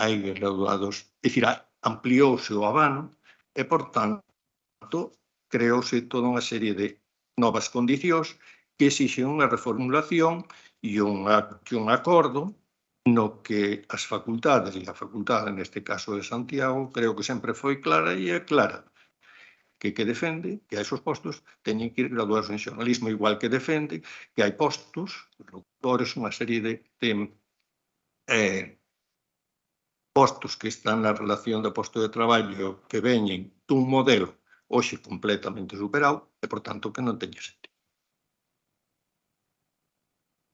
hai graduados, é dicir, ampliouse o abano e, por tanto, creouse toda unha serie de novas condicións que exixen unha reformulación e un acordo no que as facultades, e a facultade neste caso de Santiago, creo que sempre foi clara e é clara, que defende que a esos postos teñen que ir graduados en xornalismo, igual que defende que hai postos, locutores, unha serie de postos que están na relación do posto de traballo que veñen dun modelo hoxe completamente superado e, por tanto, que non teña sentido.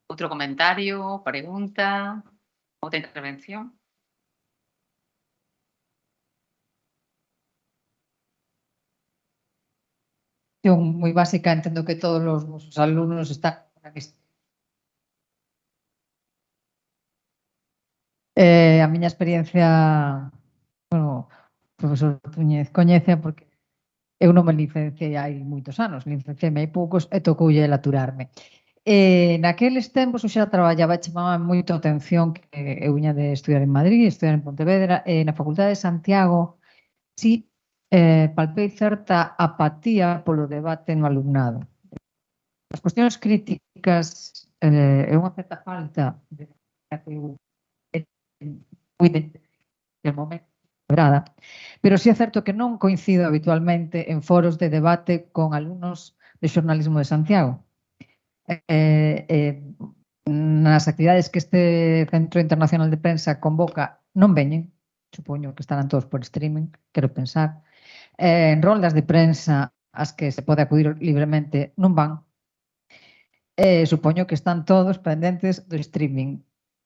Outro comentario, pregunta, outra intervención? Moi básica, entendo que todos os alumnos están a miña experiencia, bueno, o profesor Túñez coñece porque eu non me licenciei hai moitos anos, licenciei hai poucos e tocoulle laturarme. Naqueles tempos eu xa traballaba e chamaba moito a atención que eu viña de estudiar en Madrid, estudiar en Pontevedra, e na Facultade de Santiago si palpei certa apatía polo debate no alumnado. As cuestións críticas é unha certa falta de que eu cuide de momento brada, pero si é certo que non coincido habitualmente en foros de debate con alumnos de xornalismo de Santiago. Nas actividades que este Centro Internacional de Prensa convoca non veñen, supoño que estarán todos por streaming, quero pensar. En roldas de prensa as que se pode acudir libremente non van. Supoño que están todos pendentes do streaming.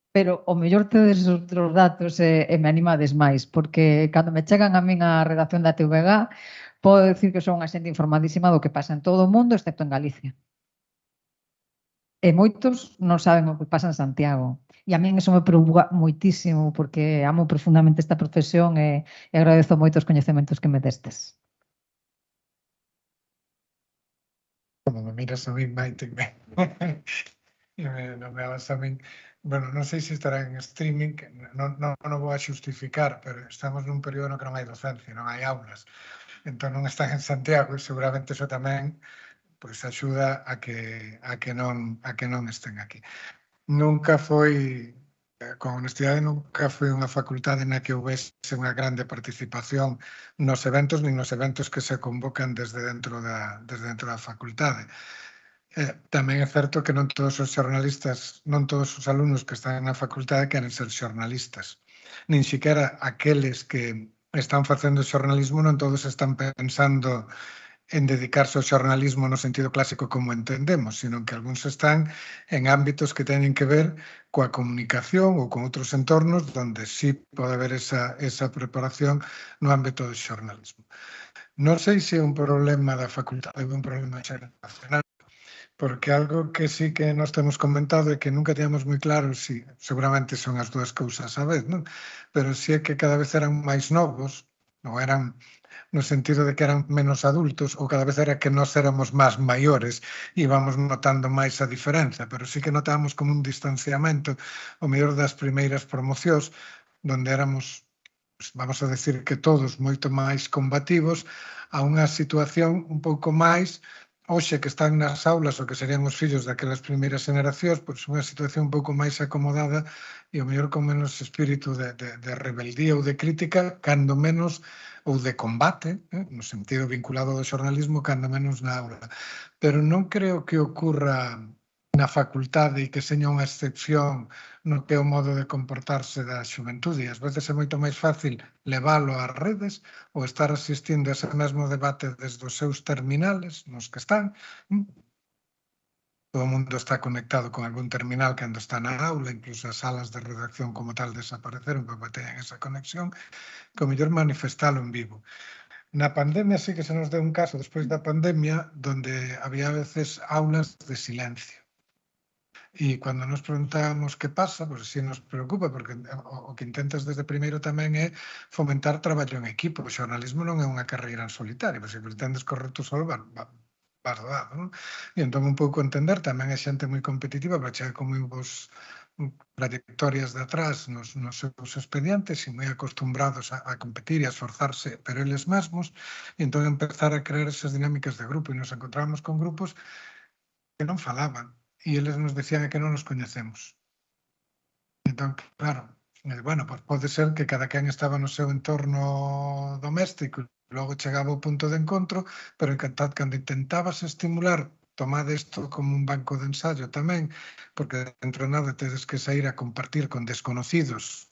Pero o mellor tedes outros datos e me animades máis, porque cando me chegan a min a redacción da TVG, podo dicir que son unha xente informadísima do que pasa en todo o mundo, excepto en Galicia. E moitos non saben o que pasa en Santiago. E a min iso me preocupa moitísimo, porque amo profundamente esta profesión e agradezo moito os coñecementos que me destes. Como me miras a min, Maite, e me nomeabas a min. Bueno, non sei se estará en streaming, non vou a xustificar, pero estamos nun período no que non hai docencia, non hai aulas. Entón non están en Santiago e seguramente iso tamén pois axuda a que non estén aquí. Nunca foi, con honestidade, nunca foi unha facultade na que houvese unha grande participación nos eventos, nin nos eventos que se convocan desde dentro da facultade. Tamén é certo que non todos os xornalistas, non todos os alumnos que están na facultade queren ser xornalistas. Nin siquiera aqueles que están facendo xornalismo non todos están pensando en dedicarse ao xornalismo no sentido clásico como entendemos, sino que algúns están en ámbitos que teñen que ver coa comunicación ou con outros entornos onde sí pode haber esa preparación no ámbito do xornalismo. Non sei se é un problema da facultade ou un problema xeracional, porque algo que sí que nós temos comentado é que nunca teníamos moi claro si, seguramente son as dúas cousas a vez, non? Pero si é que cada vez eran máis novos, ou eran no sentido de que eran menos adultos, ou cada vez era que nós éramos máis maiores e íbamos notando máis a diferenza, pero sí que notábamos como un distanciamento o mellor das primeiras promocións, donde éramos, vamos a decir que todos moito máis combativos, a unha situación un pouco máis hoxe que están nas aulas ou que serían os fillos daquelas primeiras generacións, pois unha situación un pouco máis acomodada e o mellor con menos espírito de rebeldía ou de crítica, cando menos, ou de combate, no sentido vinculado ao xornalismo, cando menos na aula. Pero non creo que ocurra na facultade e que seña unha excepción no que é o modo de comportarse da xuventude. E ás veces é moito máis fácil leválo ás redes ou estar asistindo a ese mesmo debate desde os seus terminales, nos que están. Todo o mundo está conectado con algún terminal cando está na aula, incluso as salas de redacción como tal desapareceron porque teñen esa conexión, que o mellor manifestalo en vivo. Na pandemia sí que se nos deu un caso despois da pandemia donde había a veces aulas de silencio. E cando nos preguntamos que pasa, pois si nos preocupa, porque o que intentas desde primeiro tamén é fomentar traballo en equipo. O xornalismo non é unha carreira en solitario, pois se pretendes correr tú solo, vas doado, non? E entón un pouco entender tamén é xente moi competitiva, pero chega con moi vos trayectorias de atrás nos seus expedientes e moi acostumbrados a competir e a esforzarse pero eles mesmos, e entón empezar a crear esas dinámicas de grupo, e nos encontramos con grupos que non falaban, e eles nos decían que non nos coñecemos. Entón, claro, bueno, pues pode ser que cada quen estaba no seu entorno doméstico, logo chegaba o punto de encontro, pero cando intentabas estimular, tomade isto como un banco de ensayo tamén, porque dentro de nada tedes que sair a compartir con desconocidos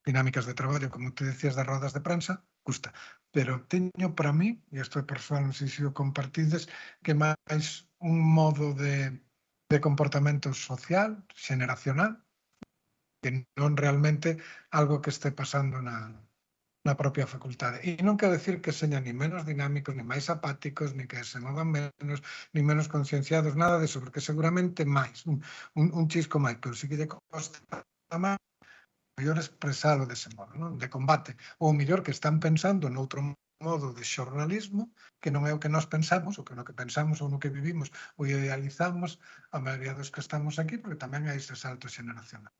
dinámicas de traballo, como te decías das rodas de prensa, custa. Pero teño para mí, e isto é persoal, non sei se o compartides, que máis un modo de comportamento social, xeneracional, que non realmente algo que este pasando na propia facultade. E non quero decir que señan ni menos dinámicos, ni máis apáticos, ni que se movan menos, ni menos concienciados, nada disso, porque seguramente máis, un chisco máis, pero sí que lle costa máis mellor expresalo dese modo, non? De combate. Ou mellor que están pensando noutro modo de xornalismo que non é o que nós pensamos, o que no que pensamos ou no que vivimos ou idealizamos a maioría dos que estamos aquí, porque tamén hai ese salto xeneracional.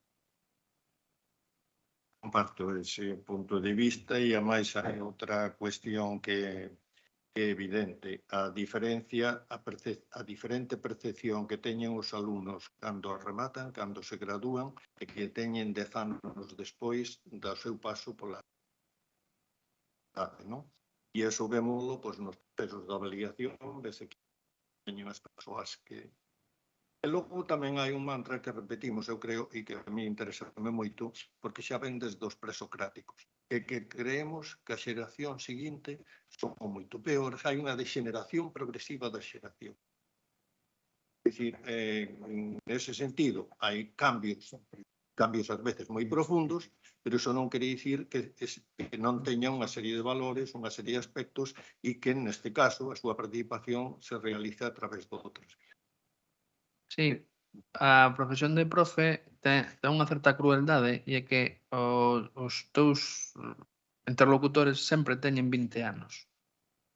Comparto ese punto de vista e ademais hai outra cuestión que é evidente, a diferencia, a diferente percepción que teñen os alumnos cando rematan, cando se gradúan e que teñen 10 anos despois do seu paso pola universidade, non? E iso vémoslo nos procesos de avaliación, vese que teñen as persoas que... E logo tamén hai un mantra que repetimos, eu creo, e que a mí interesame moito, porque xa ven desde os presocráticos, que creemos que a xeración seguinte son moito peores, hai unha degeneración progresiva da xeración. É dicir, nese sentido, hai cambios ás veces moi profundos, pero iso non quere dicir que non teña unha serie de valores, unha serie de aspectos e que, neste caso, a súa participación se realiza a través de outros. Sí, a profesión de profe ten unha certa crueldade e é que os teus interlocutores sempre teñen 20 anos.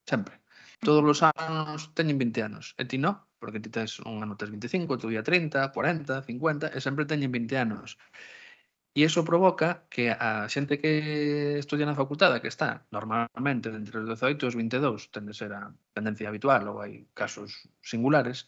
Sempre. Todos os anos teñen 20 anos. E ti non, porque ti tes un ano tes 25, outro día 30, 40, 50, e sempre teñen 20 anos. E iso provoca que a xente que estudia na facultade, que está normalmente entre os 18 e os 22, tende a ser a tendencia habitual, ou hai casos singulares,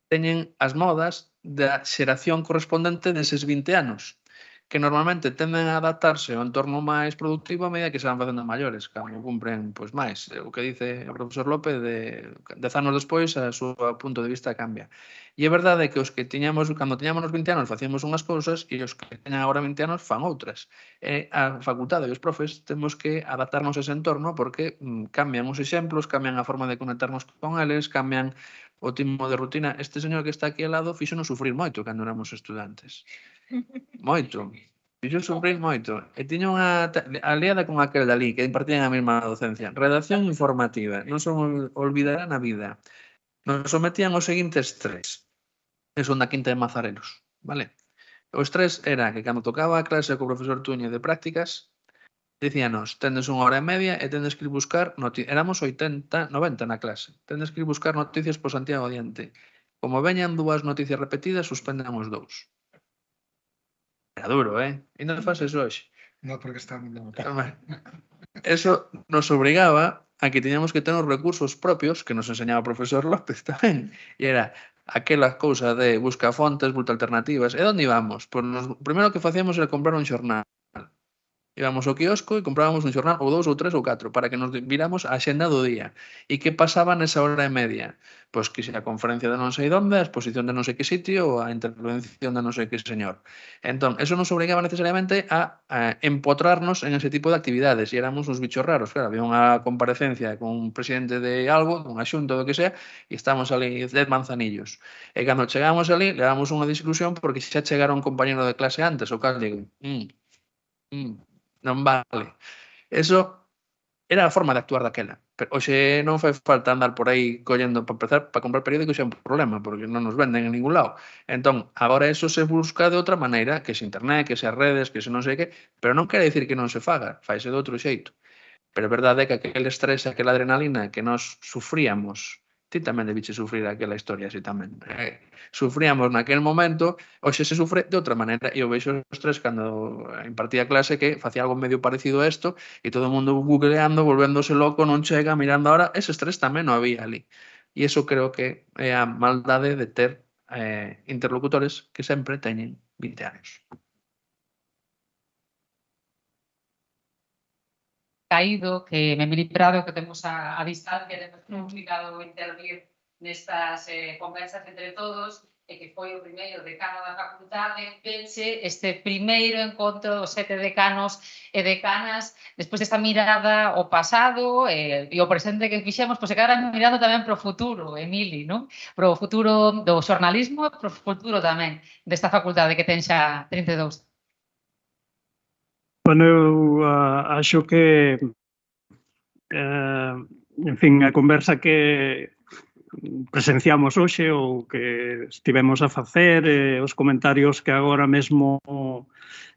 teñen as modas da xeración correspondente deses 20 anos, que normalmente tenden a adaptarse ao entorno máis productivo a medida que se van facendo maiores, cando cumpren máis. O que dice o profesor López, de 10 anos despois, a súa punto de vista cambia. E é verdade que os que tiñamos, cando tiñamos os 20 anos, facíamos unhas cousas e os que teñan agora 20 anos fan outras. E a facultade e os profes temos que adaptarnos a ese entorno porque cambian os exemplos, cambian a forma de conectarnos con eles, cambian o tipo de rutina. Este señor que está aquí ao lado fíxonos sufrir moito cando éramos estudantes. Moito. Fixo sufrir moito. E tiña unha aliada con aquel dali, que impartían a mesma docencia. Redacción informativa. Non se olvidará na vida. Nos sometían os seguintes tres. Que son da quinta de Mazarelos. Vale? Os tres era que cando tocaba a clase co profesor Tuñe de prácticas, dicíanos, tendes unha hora e media e tendes que ir buscar noticias. Éramos 80, 90 na clase. Tendes que ir buscar noticias por Santiago adiante. Como veñan dúas noticias repetidas, suspenden os dous. Era duro, E non faz eso hoxe. Non, porque está moi longo. Eso nos obrigaba a que teníamos que ter os recursos propios que nos enseñaba o profesor López tamén. E era aquela cousa de buscar fontes, buscar alternativas. E onde íbamos? Pois o primeiro que facíamos era comprar un xornal. Íbamos ao quiosco e comprábamos un xornal ou 2 ou 3 ou 4 para que nos viramos a xenda do día. E que pasaba nesa hora e media? Pois que se a conferencia de non sei onde, a exposición de non sei que sitio ou a intervención de non sei que señor. Entón, eso nos obrigaba necesariamente a empotrarnos en ese tipo de actividades e éramos uns bichos raros. Claro, había unha comparecencia con un presidente de algo, dunha xunta, do que sea, e estábamos ali 10 manzanillos. E cando chegábamos ali, levamos unha desilusión porque xa chegara un compañero de clase antes, o cal digo, non vale. Eso era a forma de actuar daquela. Pero hoxe non fai falta andar por aí collendo para empezar, para comprar periódicos é un problema, porque non nos venden en ningún lado. Entón, agora eso se busca de outra maneira, que se internet, que se as redes, que se non sei que, pero non quere dicir que non se faga, faise de outro xeito. Pero a verdade é que aquel estrés, aquela adrenalina que nós sufríamos, ti tamén debiche sufrir aquela historia así tamén. Sufríamos naquel momento, hoxe se sufre de outra maneira. E eu vexo os tres cando impartía clase que facía algo medio parecido a isto e todo o mundo googleando, volvéndose loco, non chega, mirando ahora, ese estrés tamén non había ali. E iso creo que é a maldade de ter interlocutores que sempre teñen 20 anos. Caído, que Memili Prado, que temos a distancia, temos complicado intervir nestas conversas entre todos, e que foi o primeiro decano da facultade, peche este primeiro encontro dos 7 decanos e decanas, despois desta mirada ao pasado e o presente que fixemos, pois se quedara mirando tamén pro futuro, Emili, non? Pro futuro do xornalismo e pro futuro tamén desta facultade que ten xa 32. Bueno, eu acho que, en fin, a conversa que presenciamos hoxe ou que estivemos a facer, os comentarios que agora mesmo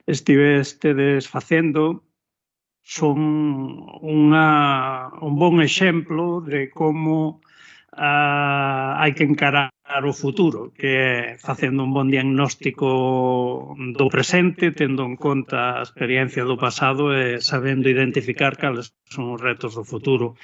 estivestedes facendo, son un bon exemplo de como hai que encarar o futuro, que é facendo un bon diagnóstico do presente, tendo en conta a experiencia do pasado e sabendo identificar cales son os retos do futuro.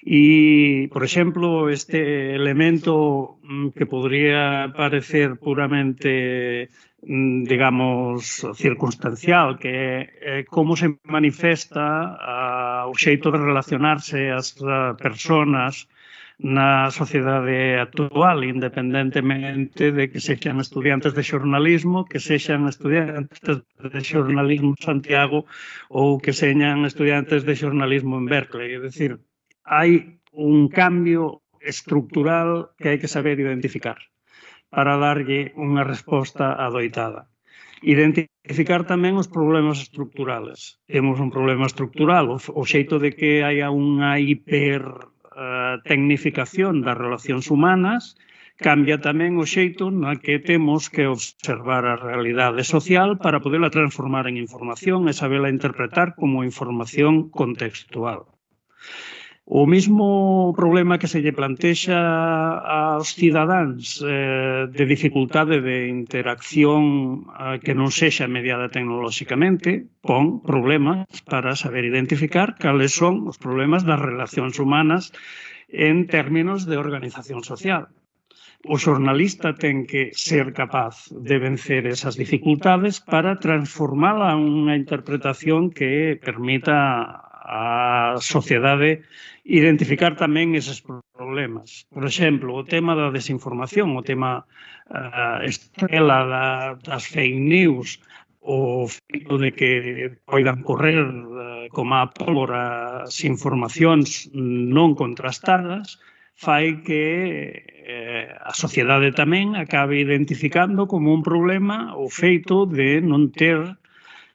E, por exemplo, este elemento que podría parecer puramente, digamos, circunstancial, que é como se manifesta o xeito de relacionarse as persoas na sociedade actual, independentemente de que sexan estudiantes de xornalismo, que sexan estudiantes de xornalismo en Santiago ou que sexan estudiantes de xornalismo en Berkeley. É dicir, hai un cambio estructural que hai que saber identificar para darlle unha resposta adoitada. Identificar tamén os problemas estructurales. Temos un problema estructural, o xeito de que haya unha tecnificación das relacións humanas, cambia tamén o xeito na que temos que observar a realidade social para poderla transformar en información e saberla interpretar como información contextual. O mesmo problema que se lle plantexa aos cidadáns de dificultade de interacción que non sexa mediada tecnolóxicamente, pon problemas para saber identificar cales son os problemas das relacións humanas en términos de organización social. O xornalista ten que ser capaz de vencer esas dificultades para transformala en unha interpretación que permita a sociedade identificar tamén eses problemas. Por exemplo, o tema da desinformación, o tema estrela das fake news, o feito de que poidan correr como a pólvora as informacións non contrastadas, fai que a sociedade tamén acabe identificando como un problema o feito de non ter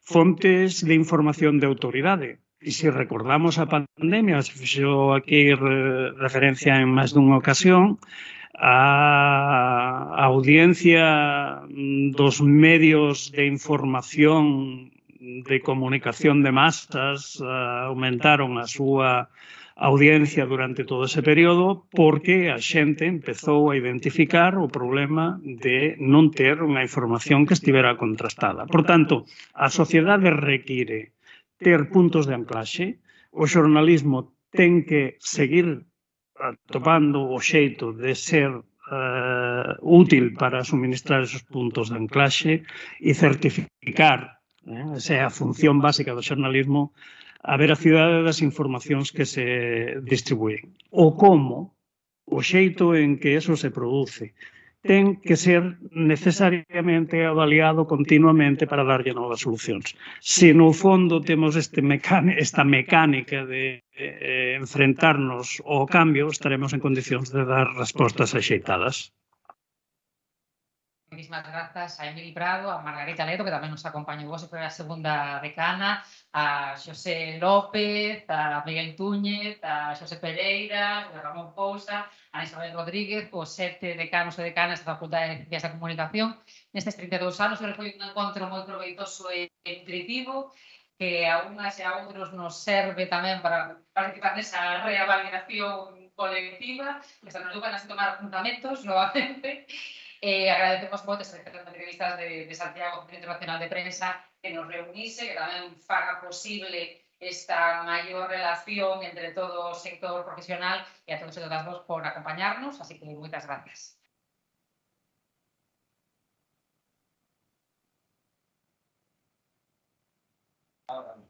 fontes de información de autoridade. E se recordamos a pandemia, se fixo aquí referencia en máis dunha ocasión, a audiencia dos medios de información de comunicación de masas aumentaron a súa audiencia durante todo ese período porque a xente empezou a identificar o problema de non ter unha información que estivera contrastada. Por tanto, a sociedade require ter puntos de anclaxe, o xornalismo ten que seguir atopando o xeito de ser útil para suministrar esos puntos de anclaxe e certificar, esa é a función básica do xornalismo, a veracidade das informacións que se distribúen. O como, o xeito en que eso se produce, ten que ser necesariamente avaliado continuamente para darlle novas solucións. Se no fondo temos esta mecánica de enfrentarnos ao cambio, estaremos en condicións de dar respostas axeitadas. moitísimas grazas a Emili Prado, a Margarita Ledo, que tamén nos acompañou hoxe, foi a segunda decana, a Xosé López, a Miguel Túñez, a Xosé Pereira, a Ramón Pousa, a Isabel Rodríguez, os 7 decanos e decanas da Facultade de Ciencias da Comunicación. Nestes 32 anos foi un encontro moi proveitoso e nutritivo, que a unhas e a outros nos serve tamén para participar nesa reavaliación colectiva, que se nos dugan a tomar apuntamentos novamente. Agradecemos moito a Secretaría de Entrevistas de Santiago, Centro Internacional de Prensa, que nos reunise, que tamén faga posible esta maior relación entre todo o sector profesional, e a todos e todas vos por acompañarnos, así que moitas gracias. Ahora.